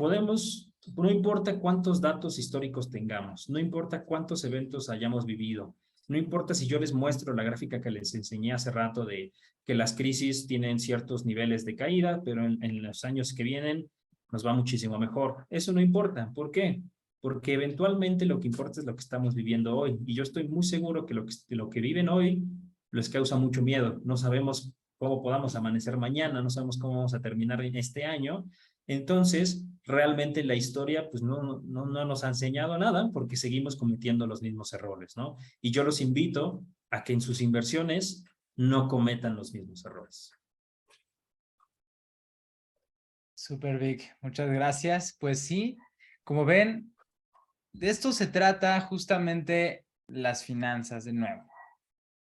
no importa cuántos datos históricos tengamos, no importa cuántos eventos hayamos vivido, no importa si yo les muestro la gráfica que les enseñé hace rato de que las crisis tienen ciertos niveles de caída, pero en los años que vienen nos va muchísimo mejor. Eso no importa. ¿Por qué? Porque eventualmente lo que importa es lo que estamos viviendo hoy. Y yo estoy muy seguro que lo que viven hoy les causa mucho miedo. No sabemos cómo podamos amanecer mañana, no sabemos cómo vamos a terminar en este año. Entonces, realmente la historia pues no nos ha enseñado nada porque seguimos cometiendo los mismos errores, ¿no? Y yo los invito a que en sus inversiones no cometan los mismos errores. Súper, Vic. Muchas gracias. Pues sí, como ven, de esto se trata justamente las finanzas de nuevo.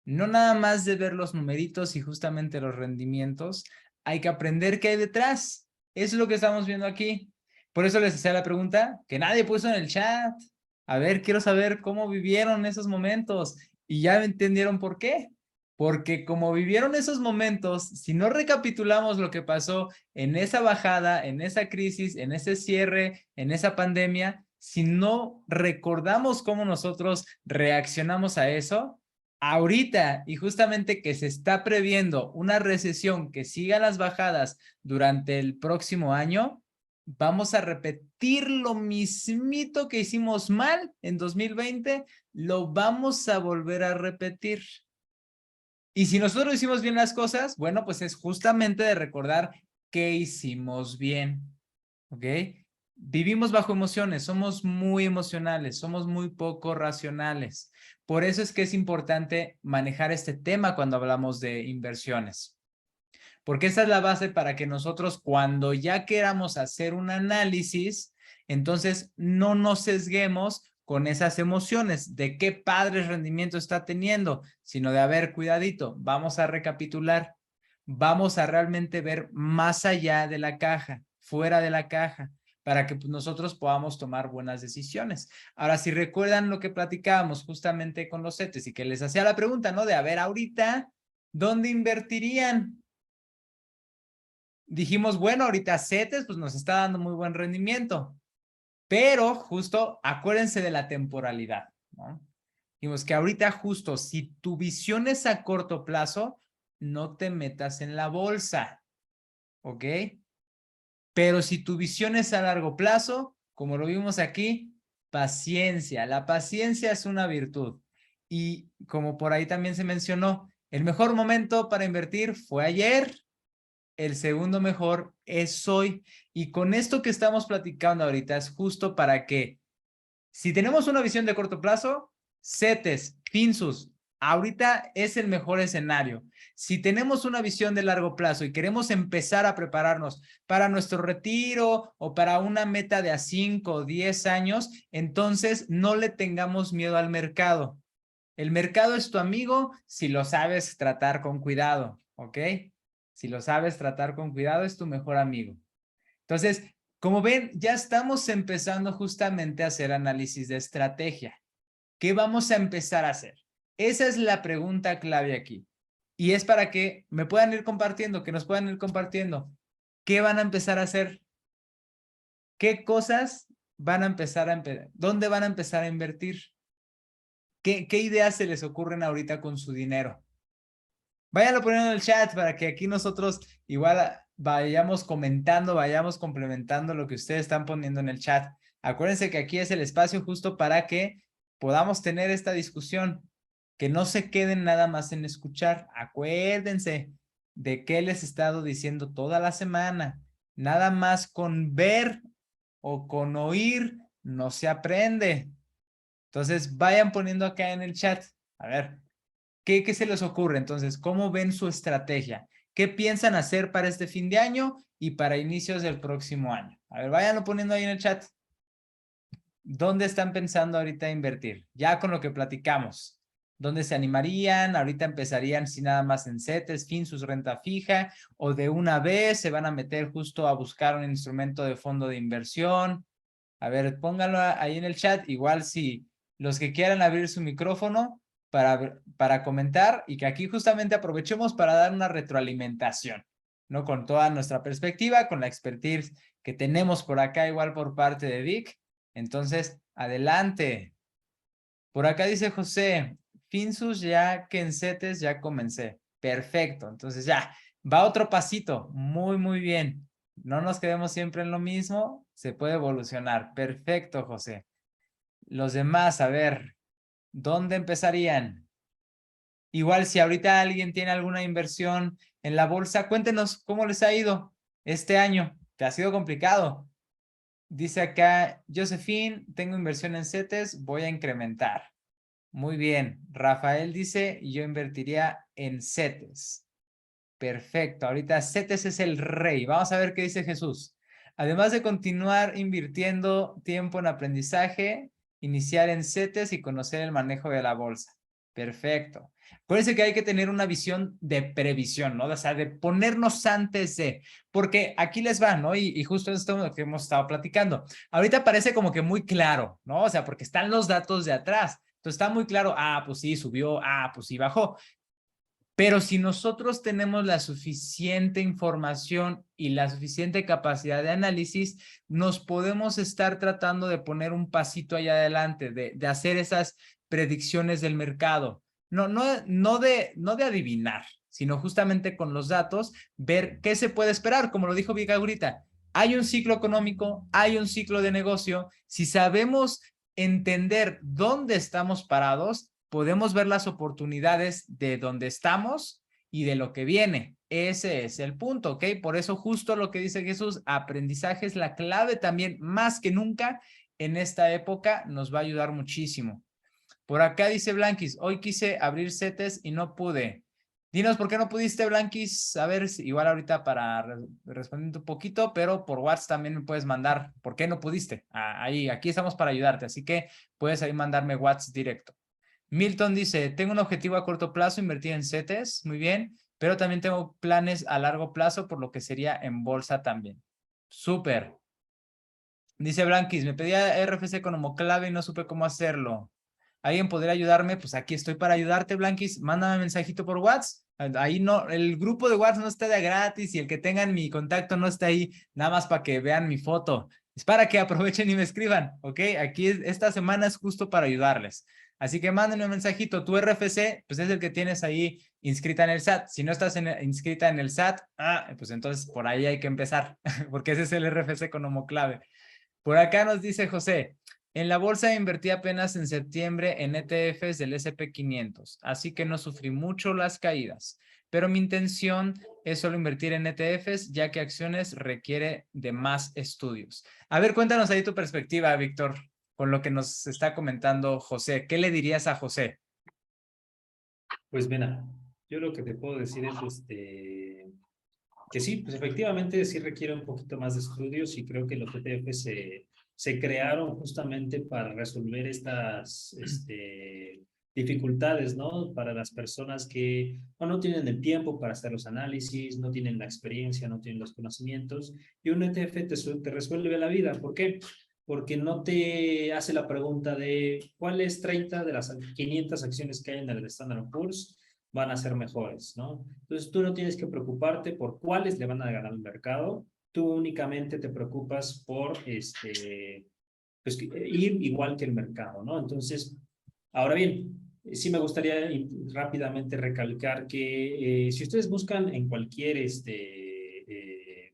No nada más de ver los numeritos y justamente los rendimientos, hay que aprender qué hay detrás. Eso es lo que estamos viendo aquí. Por eso les hacía la pregunta que nadie puso en el chat. A ver, quiero saber cómo vivieron esos momentos. Y ya entendieron por qué. Porque como vivieron esos momentos, si no recapitulamos lo que pasó en esa bajada, en esa crisis, en ese cierre, en esa pandemia, si no recordamos cómo nosotros reaccionamos a eso, ahorita y justamente que se está previendo una recesión que siga las bajadas durante el próximo año, vamos a repetir lo mismito que hicimos mal en 2020, lo vamos a volver a repetir. Y si nosotros hicimos bien las cosas, bueno, pues es justamente de recordar qué hicimos bien, ¿ok? Vivimos bajo emociones, somos muy emocionales, somos muy poco racionales. Por eso es que es importante manejar este tema cuando hablamos de inversiones. Porque esa es la base para que nosotros cuando ya queramos hacer un análisis, entonces no nos sesguemos con esas emociones de qué padre rendimiento está teniendo, sino de, a ver, cuidadito, vamos a recapitular, vamos a realmente ver más allá de la caja, fuera de la caja, para que pues, nosotros podamos tomar buenas decisiones. Ahora, si recuerdan lo que platicábamos justamente con los CETES y que les hacía la pregunta, ¿no? De, a ver, ahorita, ¿dónde invertirían? Dijimos, bueno, ahorita CETES pues nos está dando muy buen rendimiento, pero justo acuérdense de la temporalidad, ¿no? Dijimos que ahorita justo si tu visión es a corto plazo, no te metas en la bolsa, ¿ok? Pero si tu visión es a largo plazo, como lo vimos aquí, paciencia. La paciencia es una virtud. Y como por ahí también se mencionó, el mejor momento para invertir fue ayer. El segundo mejor es hoy. Y con esto que estamos platicando ahorita es justo para que, si tenemos una visión de corto plazo, CETES, Finsus, ahorita es el mejor escenario. Si tenemos una visión de largo plazo y queremos empezar a prepararnos para nuestro retiro o para una meta de a 5 o 10 años, entonces no le tengamos miedo al mercado. El mercado es tu amigo si lo sabes tratar con cuidado, ¿ok? Si lo sabes tratar con cuidado, es tu mejor amigo. Entonces, como ven, ya estamos empezando justamente a hacer análisis de estrategia. ¿Qué vamos a empezar a hacer? Esa es la pregunta clave aquí. Y es para que me puedan ir compartiendo, que nos puedan ir compartiendo. ¿Qué van a empezar a hacer? ¿Qué cosas van a empezar a ¿Dónde van a empezar a invertir? ¿Qué ideas se les ocurren ahorita con su dinero? Váyanlo poniendo en el chat para que aquí nosotros igual vayamos comentando, vayamos complementando lo que ustedes están poniendo en el chat. Acuérdense que aquí es el espacio justo para que podamos tener esta discusión, que no se queden nada más en escuchar. Acuérdense de qué les he estado diciendo toda la semana. Nada más con ver o con oír no se aprende. Entonces vayan poniendo acá en el chat. A ver. ¿Qué se les ocurre? Entonces, ¿cómo ven su estrategia? ¿Qué piensan hacer para este fin de año y para inicios del próximo año? A ver, váyanlo poniendo ahí en el chat. ¿Dónde están pensando ahorita invertir? Ya con lo que platicamos. ¿Dónde se animarían? Ahorita empezarían si nada más en CETES, Finsus, renta fija, o de una vez se van a meter justo a buscar un instrumento de fondo de inversión. A ver, pónganlo ahí en el chat. Igual si los que quieran abrir su micrófono para comentar y que aquí justamente aprovechemos para dar una retroalimentación, ¿no? Con toda nuestra perspectiva, con la expertise que tenemos por acá, igual por parte de Vic. Entonces, adelante. Por acá dice José, Finsus ya que en CETES ya comencé. Perfecto, entonces ya, va otro pasito. Muy, muy bien. No nos quedemos siempre en lo mismo, se puede evolucionar. Perfecto, José. Los demás, a ver, ¿dónde empezarían? Igual si ahorita alguien tiene alguna inversión en la bolsa, cuéntenos cómo les ha ido este año, que ha sido complicado. Dice acá, Josephine, tengo inversión en CETES, voy a incrementar. Muy bien. Rafael dice, yo invertiría en CETES. Perfecto. Ahorita CETES es el rey. Vamos a ver qué dice Jesús. Además de continuar invirtiendo tiempo en aprendizaje, iniciar en CETES y conocer el manejo de la bolsa. Perfecto. Acuérdense que hay que tener una visión de previsión, ¿no? O sea, de ponernos antes de, porque aquí les va, ¿no? Y justo esto es lo que hemos estado platicando. Ahorita parece como que muy claro, ¿no? O sea, porque están los datos de atrás. Entonces está muy claro, pues sí, subió, pues sí, bajó. Pero si nosotros tenemos la suficiente información y la suficiente capacidad de análisis, nos podemos estar tratando de poner un pasito allá adelante, de hacer esas predicciones del mercado. No de adivinar, sino justamente con los datos, ver qué se puede esperar. Como lo dijo Vika ahorita, hay un ciclo económico, hay un ciclo de negocio. Si sabemos entender dónde estamos parados, podemos ver las oportunidades de donde estamos y de lo que viene. Ese es el punto, ¿ok? Por eso justo lo que dice Jesús, aprendizaje es la clave también, más que nunca en esta época, nos va a ayudar muchísimo. Por acá dice Blanquis, hoy quise abrir CETES y no pude. Dinos por qué no pudiste, Blanquis. A ver, igual ahorita para responder un poquito, pero por WhatsApp también me puedes mandar por qué no pudiste. Ahí, aquí estamos para ayudarte, así que puedes ahí mandarme WhatsApp directo. Milton dice, tengo un objetivo a corto plazo, invertir en CETES, muy bien, pero también tengo planes a largo plazo, por lo que sería en bolsa también. Súper. Dice Blanquis, me pedía RFC como clave y no supe cómo hacerlo. ¿Alguien podría ayudarme? Pues aquí estoy para ayudarte, Blanquis. Mándame un mensajito por WhatsApp. Ahí no, el grupo de WhatsApp no está de gratis y el que tengan mi contacto no está ahí nada más para que vean mi foto. Es para que aprovechen y me escriban, ¿ok? Aquí esta semana es justo para ayudarles. Así que mándenme un mensajito. Tu RFC, pues es el que tienes ahí inscrita en el SAT. Si no estás inscrita en el SAT, pues entonces por ahí hay que empezar, porque ese es el RFC como clave. Por acá nos dice José, en la bolsa invertí apenas en septiembre en ETFs del SP500, así que no sufrí mucho las caídas, pero mi intención es solo invertir en ETFs, ya que acciones requiere de más estudios. A ver, cuéntanos ahí tu perspectiva, Víctor, con lo que nos está comentando José. ¿Qué le dirías a José? Pues mira, yo lo que te puedo decir es que sí, pues efectivamente sí requiere un poquito más de estudios y creo que los ETF se crearon justamente para resolver estas dificultades, ¿no? Para las personas que no tienen el tiempo para hacer los análisis, no tienen la experiencia, no tienen los conocimientos, y un ETF te resuelve la vida. ¿Por qué? Porque no te hace la pregunta de cuáles 30 de las 500 acciones que hay en el Standard Poor's van a ser mejores, ¿no? Entonces tú no tienes que preocuparte por cuáles le van a ganar al mercado, tú únicamente te preocupas por pues, ir igual que el mercado, ¿no? Entonces, ahora bien, sí me gustaría rápidamente recalcar que si ustedes buscan en cualquier,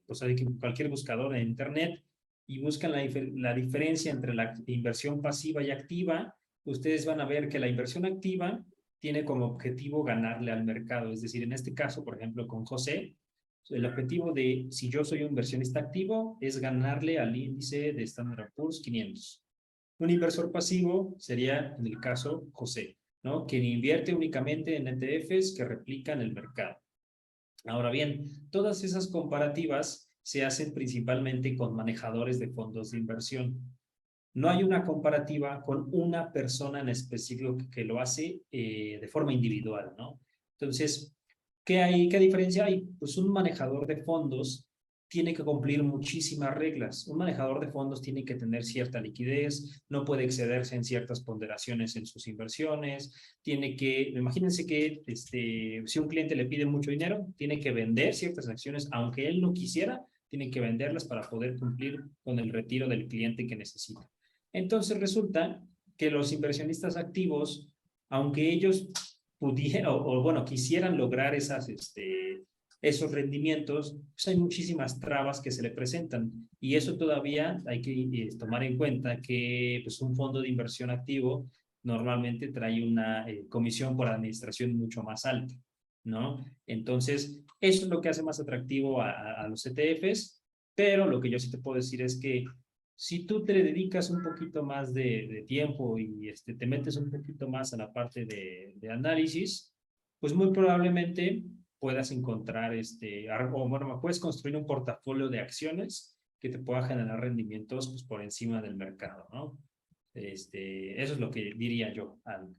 pues, cualquier buscador en Internet y buscan la diferencia entre la inversión pasiva y activa, ustedes van a ver que la inversión activa tiene como objetivo ganarle al mercado. Es decir, en este caso, por ejemplo, con José, el objetivo de si yo soy un inversionista activo es ganarle al índice de Standard Poor's 500. Un inversor pasivo sería, en el caso, José, ¿no? Quien invierte únicamente en ETFs que replican el mercado. Ahora bien, todas esas comparativas se hacen principalmente con manejadores de fondos de inversión. No hay una comparativa con una persona en específico que lo hace de forma individual, ¿no? Entonces, ¿qué diferencia hay? Pues un manejador de fondos tiene que cumplir muchísimas reglas. Un manejador de fondos tiene que tener cierta liquidez, no puede excederse en ciertas ponderaciones en sus inversiones, imagínense que si un cliente le pide mucho dinero, tiene que vender ciertas acciones, aunque él no quisiera, tiene que venderlas para poder cumplir con el retiro del cliente que necesita. Entonces resulta que los inversionistas activos, aunque ellos pudieran bueno, quisieran lograr esos rendimientos, pues hay muchísimas trabas que se le presentan. Y eso todavía hay que tomar en cuenta que pues, un fondo de inversión activo normalmente trae una comisión por administración mucho más alta, ¿no? Entonces, eso es lo que hace más atractivo a los ETFs, pero lo que yo sí te puedo decir es que si tú te dedicas un poquito más de tiempo y te metes un poquito más a la parte de análisis, pues muy probablemente puedas encontrar, o bueno, puedes construir un portafolio de acciones que te pueda generar rendimientos pues, por encima del mercado, ¿no? Eso es lo que diría yo, Alan.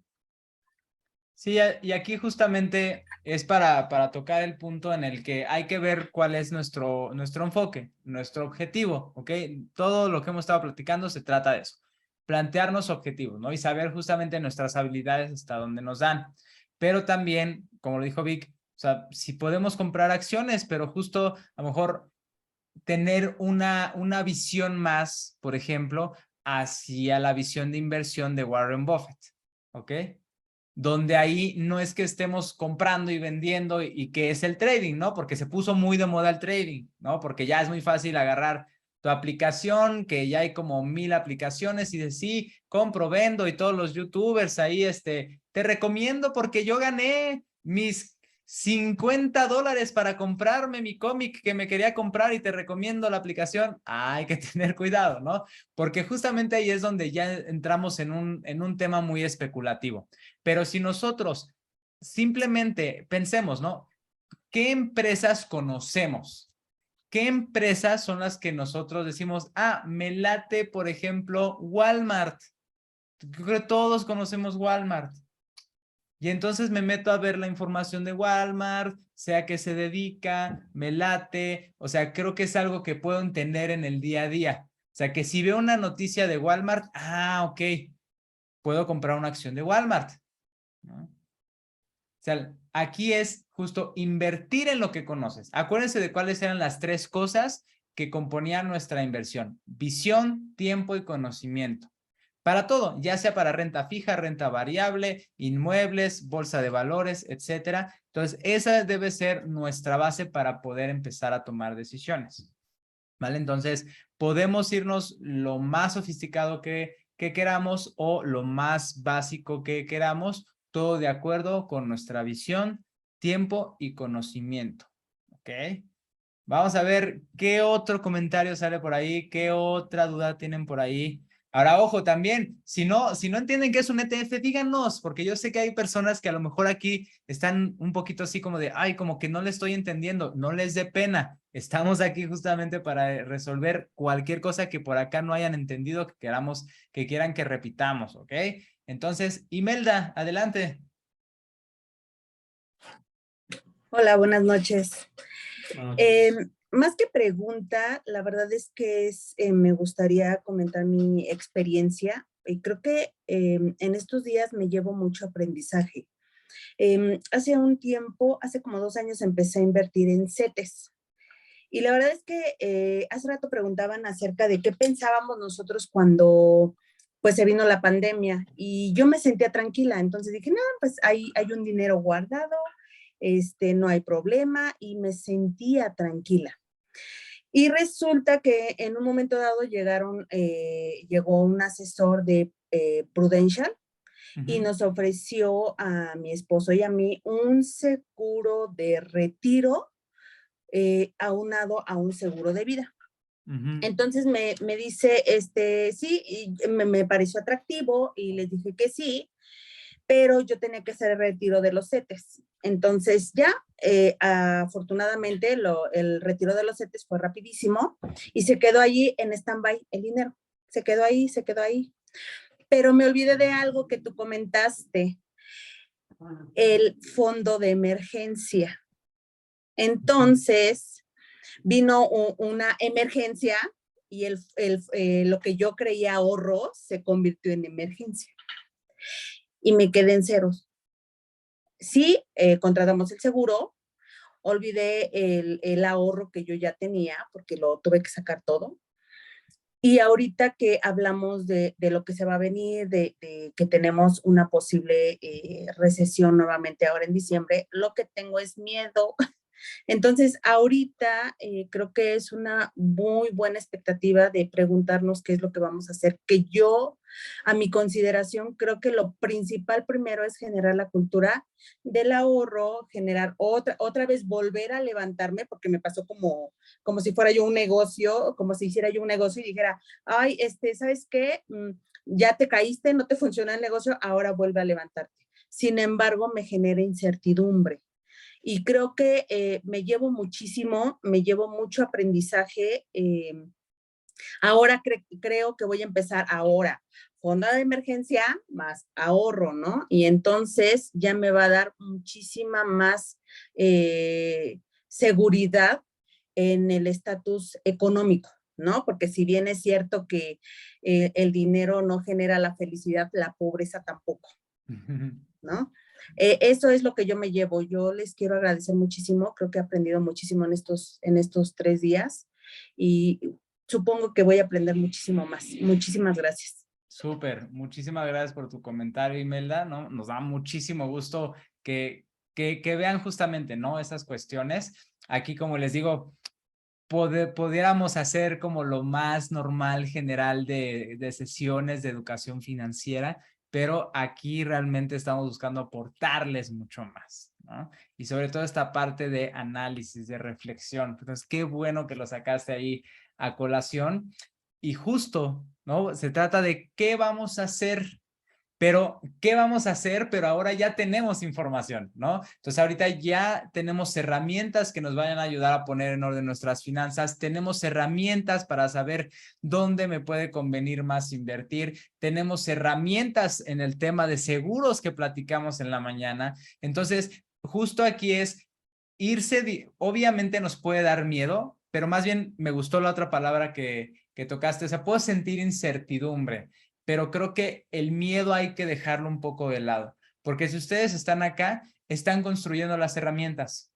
Sí, y aquí justamente es para tocar el punto en el que hay que ver cuál es nuestro enfoque, nuestro objetivo, ¿ok? Todo lo que hemos estado platicando se trata de eso, plantearnos objetivos, ¿no? Y saber justamente nuestras habilidades hasta dónde nos dan. Pero también, como lo dijo Vic, o sea, si podemos comprar acciones, pero justo a lo mejor tener una visión más, por ejemplo, hacia la visión de inversión de Warren Buffett, ¿ok? Donde ahí no es que estemos comprando y vendiendo y que es el trading, ¿no? Porque se puso muy de moda el trading, ¿no? Porque ya es muy fácil agarrar tu aplicación, que ya hay como 1000 aplicaciones y de sí, compro, vendo y todos los youtubers ahí, te recomiendo porque yo gané mis $50 para comprarme mi cómic que me quería comprar y te recomiendo la aplicación. Hay que tener cuidado, ¿no? Porque justamente ahí es donde ya entramos en un tema muy especulativo. Pero si nosotros simplemente pensemos, ¿no? ¿Qué empresas conocemos? ¿Qué empresas son las que nosotros decimos, ah, me late, por ejemplo, Walmart? Creo que todos conocemos Walmart. Y entonces me meto a ver la información de Walmart, sé a qué se dedica, me late, o sea, creo que es algo que puedo entender en el día a día. O sea, que si veo una noticia de Walmart, ah, ok, puedo comprar una acción de Walmart, ¿no? O sea, aquí es justo invertir en lo que conoces. Acuérdense de cuáles eran las 3 cosas que componían nuestra inversión: visión, tiempo y conocimiento. Para todo, ya sea para renta fija, renta variable, inmuebles, bolsa de valores, etcétera. Entonces, esa debe ser nuestra base para poder empezar a tomar decisiones, ¿vale? Entonces, podemos irnos lo más sofisticado que queramos o lo más básico que queramos, todo de acuerdo con nuestra visión, tiempo y conocimiento, ¿ok? Vamos a ver qué otro comentario sale por ahí, qué otra duda tienen por ahí. Ahora, ojo, también, si no entienden qué es un ETF, díganos, porque yo sé que hay personas que a lo mejor aquí están un poquito así como de, ay, como que no le estoy entendiendo, no les dé pena. Estamos aquí justamente para resolver cualquier cosa que por acá no hayan entendido, que queramos, que quieran que repitamos, ¿ok? Entonces, Imelda, adelante. Hola, buenas noches. Noches. Más que pregunta, la verdad es que me gustaría comentar mi experiencia y creo que en estos días me llevo mucho aprendizaje. Hace un tiempo, hace como 2 años, empecé a invertir en CETES. Y la verdad es que hace rato preguntaban acerca de qué pensábamos nosotros cuando pues se vino la pandemia y yo me sentía tranquila, entonces dije, no, pues hay un dinero guardado, no hay problema y me sentía tranquila. Y resulta que en un momento dado llegó un asesor de Prudential y nos ofreció a mi esposo y a mí un seguro de retiro aunado a un seguro de vida. Entonces me dice, sí, y me pareció atractivo y les dije que sí, pero yo tenía que hacer el retiro de los CETES. Entonces ya, afortunadamente, el retiro de los CETES fue rapidísimo y se quedó allí en stand-by el dinero. Se quedó ahí, se quedó ahí. Pero me olvidé de algo que tú comentaste, el fondo de emergencia. Entonces, vino una emergencia y lo que yo creía ahorro se convirtió en emergencia y me quedé en ceros. Sí, contratamos el seguro, olvidé el ahorro que yo ya tenía porque lo tuve que sacar todo. Y ahorita que hablamos de lo que se va a venir, de que tenemos una posible recesión nuevamente ahora en diciembre, lo que tengo es miedo. Entonces, ahorita creo que es una muy buena expectativa de preguntarnos qué es lo que vamos a hacer, que yo, a mi consideración, creo que lo principal primero es generar la cultura del ahorro, generar otra vez volver a levantarme, porque me pasó como si fuera yo un negocio, como si hiciera yo un negocio y dijera, ay, ¿sabes qué? Ya te caíste, no te funciona el negocio, ahora vuelve a levantarte. Sin embargo, me genera incertidumbre. Y creo que me llevo mucho aprendizaje. Ahora creo que voy a empezar ahora fondo de emergencia más ahorro, ¿no? Y entonces ya me va a dar muchísima más seguridad en el estatus económico, ¿no? Porque si bien es cierto que el dinero no genera la felicidad, la pobreza tampoco, ¿no? Eso es lo que yo me llevo. Yo les quiero agradecer muchísimo. Creo que he aprendido muchísimo en estos 3 días y supongo que voy a aprender muchísimo más. Muchísimas gracias. Súper, muchísimas gracias por tu comentario, Imelda, ¿no? Nos da muchísimo gusto que vean justamente, ¿no? Esas cuestiones. Aquí, como les digo, pudiéramos hacer como lo más normal general de sesiones de educación financiera, pero aquí realmente estamos buscando aportarles mucho más, ¿no? Y sobre todo esta parte de análisis, de reflexión. Entonces, qué bueno que lo sacaste ahí a colación. Y justo, ¿no? Se trata de qué vamos a hacer, pero ¿qué vamos a hacer? Pero ahora ya tenemos información, ¿no? Entonces ahorita ya tenemos herramientas que nos vayan a ayudar a poner en orden nuestras finanzas, tenemos herramientas para saber dónde me puede convenir más invertir, tenemos herramientas en el tema de seguros que platicamos en la mañana. Entonces, justo aquí es obviamente nos puede dar miedo, pero más bien me gustó la otra palabra que tocaste, o sea, puedo sentir incertidumbre, pero creo que el miedo hay que dejarlo un poco de lado, porque si ustedes están acá, están construyendo las herramientas.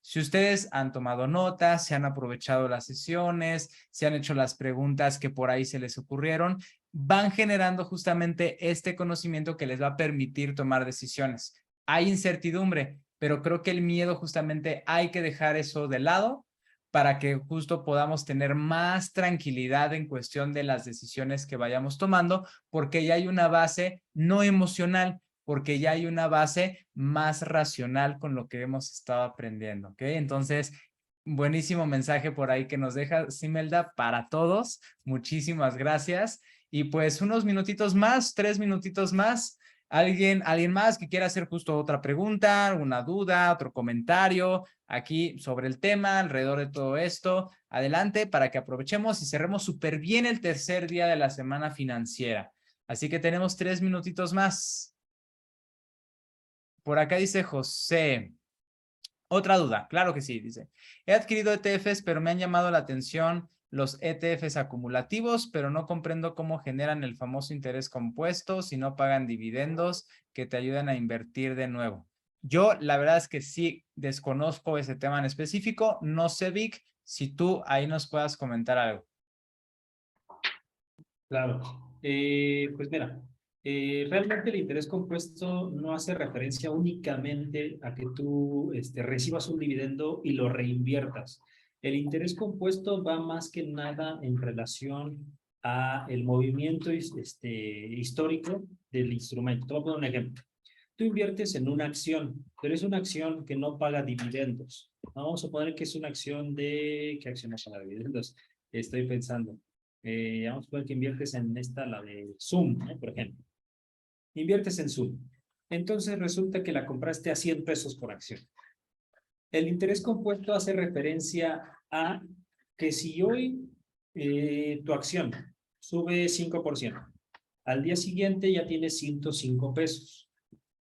Si ustedes han tomado notas, se han aprovechado las sesiones, se han hecho las preguntas que por ahí se les ocurrieron, van generando justamente este conocimiento que les va a permitir tomar decisiones. Hay incertidumbre, pero creo que el miedo justamente hay que dejar eso de lado para que justo podamos tener más tranquilidad en cuestión de las decisiones que vayamos tomando, porque ya hay una base no emocional, porque ya hay una base más racional con lo que hemos estado aprendiendo, ¿ok? Entonces, buenísimo mensaje por ahí que nos deja Imelda para todos. Muchísimas gracias. Y pues unos minutitos más, 3 minutitos más. ¿Alguien más que quiera hacer justo otra pregunta, alguna duda, otro comentario aquí sobre el tema, alrededor de todo esto? Adelante para que aprovechemos y cerremos súper bien el tercer día de la semana financiera. Así que tenemos 3 minutitos más. Por acá dice José. Otra duda, claro que sí, dice. He adquirido ETFs, pero me han llamado la atención los ETFs acumulativos, pero no comprendo cómo generan el famoso interés compuesto si no pagan dividendos que te ayudan a invertir de nuevo. Yo la verdad es que sí desconozco ese tema en específico. No sé, Vic, si tú ahí nos puedas comentar algo. Claro. Pues mira, realmente el interés compuesto no hace referencia únicamente a que tú recibas un dividendo y lo reinviertas. El interés compuesto va más que nada en relación a el movimiento histórico del instrumento. Te voy a poner un ejemplo. Tú inviertes en una acción, pero es una acción que no paga dividendos. Vamos a poner que es una acción de... ¿Qué acción no paga dividendos? Estoy pensando. Vamos a poner que inviertes en esta, la de Zoom, ¿no? Por ejemplo. Inviertes en Zoom. Entonces resulta que la compraste a 100 pesos por acción. El interés compuesto hace referencia a que si hoy tu acción sube 5%, al día siguiente ya tienes 105 pesos,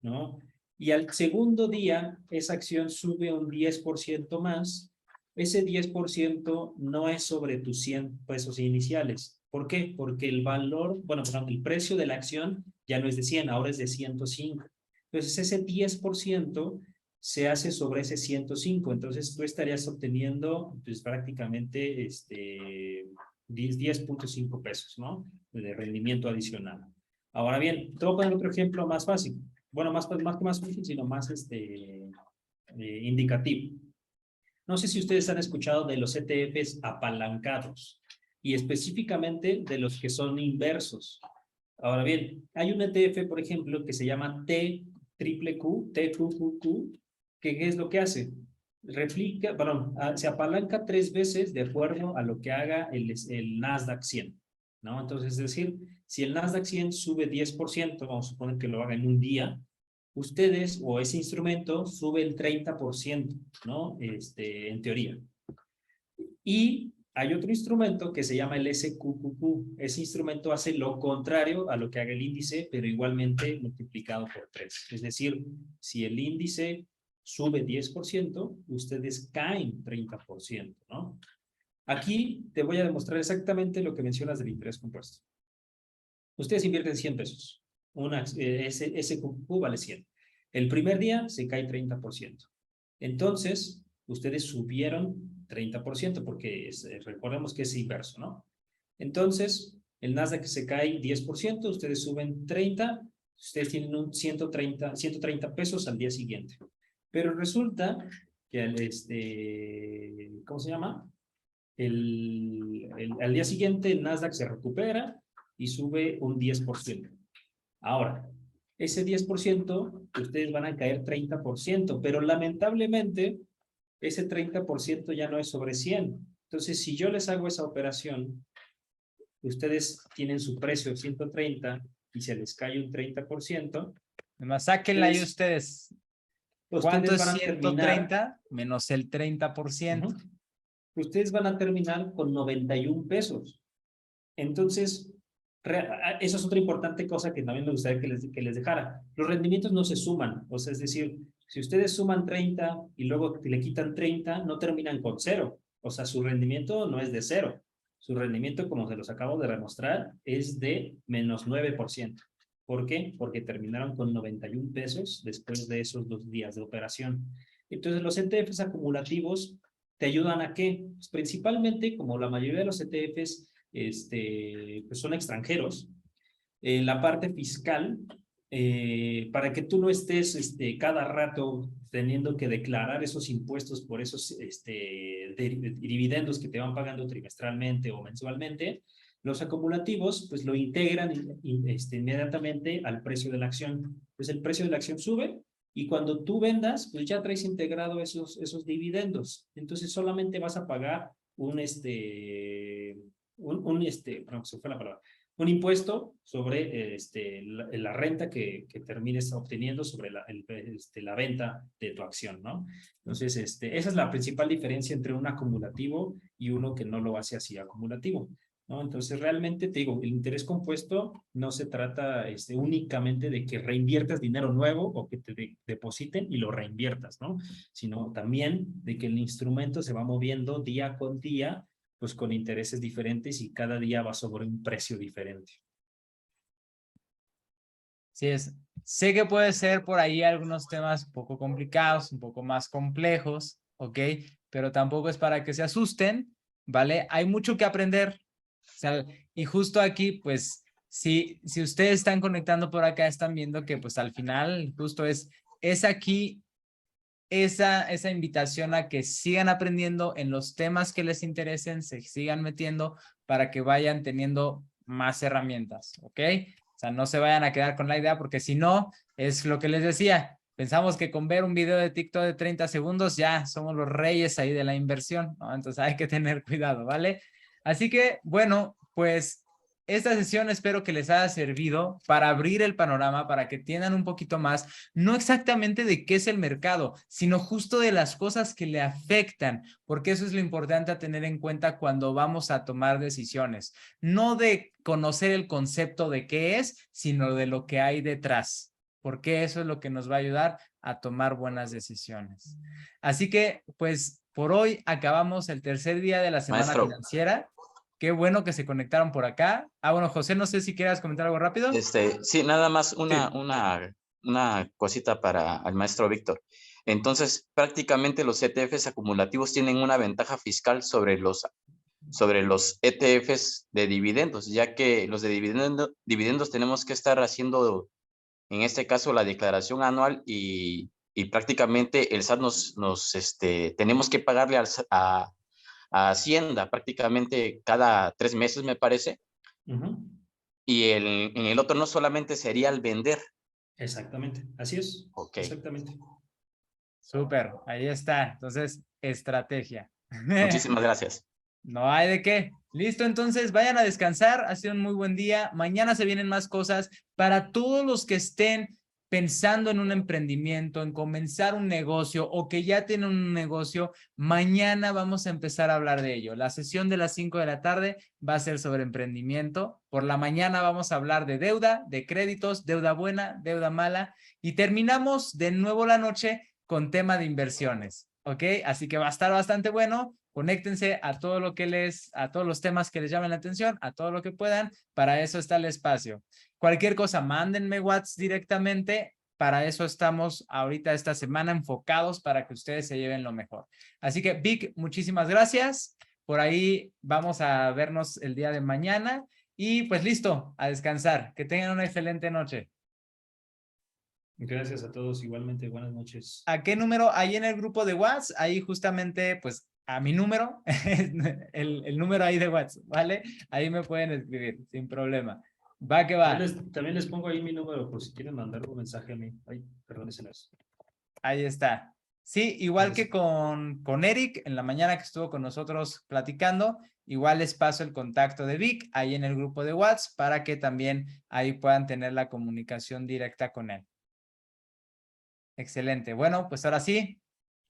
¿no? Y al segundo día esa acción sube un 10% más. Ese 10% no es sobre tus 100 pesos iniciales. ¿Por qué? Porque el valor, bueno, perdón, el precio de la acción ya no es de 100, ahora es de 105. Entonces ese 10% se hace sobre ese 105. Entonces tú estarías obteniendo pues prácticamente 10.5 pesos, ¿no? De rendimiento adicional. Ahora bien, te voy a poner otro ejemplo más fácil. Bueno, más que más fácil, sino más indicativo. No sé si ustedes han escuchado de los ETFs apalancados y específicamente de los que son inversos. Ahora bien, hay un ETF, por ejemplo, que se llama TQQQ, que ¿qué es lo que hace? Replica, perdón, se apalanca 3 veces de acuerdo a lo que haga el Nasdaq 100, ¿no? Entonces, es decir, si el Nasdaq 100 sube 10%, vamos a suponer que lo haga en un día, ustedes o ese instrumento sube el 30%, ¿no? En teoría. Y Hay otro instrumento que se llama el SQQQ. Ese instrumento hace lo contrario a lo que haga el índice, pero igualmente multiplicado por 3. Es decir, si el índice sube 10%, ustedes caen 30%, ¿no? Aquí te voy a demostrar exactamente lo que mencionas del interés compuesto. Ustedes invierten 100 pesos. Ese QQQ vale 100. El primer día se cae 30%. Entonces, ustedes subieron 30%, porque recordemos que es inverso, ¿no? Entonces, el Nasdaq se cae 10%, ustedes suben 30, ustedes tienen un 130 pesos al día siguiente. Pero resulta que ¿cómo se llama? Al día siguiente el Nasdaq se recupera y sube un 10%. Ahora, ese 10%, ustedes van a caer 30%, pero lamentablemente ese 30% ya no es sobre 100. Entonces, si yo les hago esa operación, ustedes tienen su precio de 130 y se les cae un 30%. Además, sáquenla ahí ustedes. ¿Cuánto Ustedes es van a terminar 130 menos el 30%? Ustedes van a terminar con 91 pesos. Entonces, eso es otra importante cosa que también me gustaría que les dejara. Los rendimientos no se suman. O sea, es decir, si ustedes suman 30 y luego le quitan 30, no terminan con 0. O sea, su rendimiento no es de 0. Su rendimiento, como se los acabo de demostrar, es de menos 9%. ¿Por qué? Porque terminaron con 91 pesos después de esos 2 días de operación. Entonces, los ETFs acumulativos te ayudan a qué? Pues principalmente, como la mayoría de los ETFs pues son extranjeros, la parte fiscal, para que tú no estés cada rato teniendo que declarar esos impuestos por esos dividendos que te van pagando trimestralmente o mensualmente, los acumulativos pues lo integran inmediatamente al precio de la acción. Entonces el precio de la acción sube y cuando tú vendas, pues ya traes integrado esos dividendos. Entonces solamente vas a pagar bueno, se fue la palabra, un impuesto sobre la renta que termines obteniendo sobre la venta de tu acción, ¿no? Entonces, esa es la principal diferencia entre un acumulativo y uno que no lo hace así acumulativo, ¿no? Entonces, realmente te digo, el interés compuesto no se trata únicamente de que reinviertas dinero nuevo o que te depositen y lo reinviertas, ¿no? Sino también de que el instrumento se va moviendo día con día, pues con intereses diferentes y cada día va sobre un precio diferente. Sí es. Sé que puede ser por ahí algunos temas un poco complicados, un poco más complejos, ¿ok? Pero tampoco es para que se asusten, ¿vale? Hay mucho que aprender. O sea, y justo aquí, pues, si ustedes están conectando por acá, están viendo que pues al final justo es aquí esa invitación a que sigan aprendiendo en los temas que les interesen, se sigan metiendo para que vayan teniendo más herramientas, ¿ok? O sea, no se vayan a quedar con la idea porque si no, es lo que les decía, pensamos que con ver un video de TikTok de 30 segundos ya somos los reyes ahí de la inversión, ¿no? Entonces hay que tener cuidado, ¿vale? Así que, bueno, pues esta sesión espero que les haya servido para abrir el panorama, para que entiendan un poquito más, no exactamente de qué es el mercado, sino justo de las cosas que le afectan, porque eso es lo importante a tener en cuenta cuando vamos a tomar decisiones. No de conocer el concepto de qué es, sino de lo que hay detrás, porque eso es lo que nos va a ayudar a tomar buenas decisiones. Así que, pues, por hoy acabamos el tercer día de la semana financiera. Qué bueno que se conectaron por acá. Bueno, José, no sé si quieras comentar algo rápido. Sí, nada más una cosita para el maestro Víctor. Entonces, prácticamente los ETFs acumulativos tienen una ventaja fiscal sobre los ETFs de dividendos, ya que los de dividendos tenemos que estar haciendo, en este caso, la declaración anual y prácticamente el SAT tenemos que pagarle a Hacienda prácticamente cada 3 meses, me parece. Y en el otro no solamente sería el vender. Exactamente, así es. Ok. Exactamente. Súper, ahí está. Entonces, estrategia. Muchísimas gracias. No hay de qué. Listo, entonces vayan a descansar. Ha sido un muy buen día. Mañana se vienen más cosas para todos los que estén pensando en un emprendimiento, en comenzar un negocio o que ya tienen un negocio, mañana vamos a empezar a hablar de ello. La sesión de las 5 de la tarde va a ser sobre emprendimiento. Por la mañana vamos a hablar de deuda, de créditos, deuda buena, deuda mala y terminamos de nuevo la noche con tema de inversiones. ¿Ok? Así que va a estar bastante bueno. Conéctense a todo lo que a todos los temas que les llamen la atención, a todo lo que puedan. Para eso está el espacio. Cualquier cosa, mándenme WhatsApp directamente. Para eso estamos ahorita esta semana enfocados para que ustedes se lleven lo mejor. Así que, Vic, muchísimas gracias. Por ahí vamos a vernos el día de mañana. Y pues listo, a descansar. Que tengan una excelente noche. Gracias a todos, igualmente, buenas noches. ¿A qué número? Ahí en el grupo de WhatsApp, ahí justamente, pues, a mi número, el número ahí de WhatsApp, ¿vale? Ahí me pueden escribir, sin problema. Va que va. También les pongo ahí mi número por si quieren mandar un mensaje a mí. Ay, perdón, ese no es. Ahí está. Sí, igual que con Eric, en la mañana que estuvo con nosotros platicando, igual les paso el contacto de Vic ahí en el grupo de WhatsApp para que también ahí puedan tener la comunicación directa con él. Excelente. Bueno, pues ahora sí,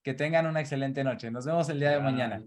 que tengan una excelente noche. Nos vemos el día de mañana.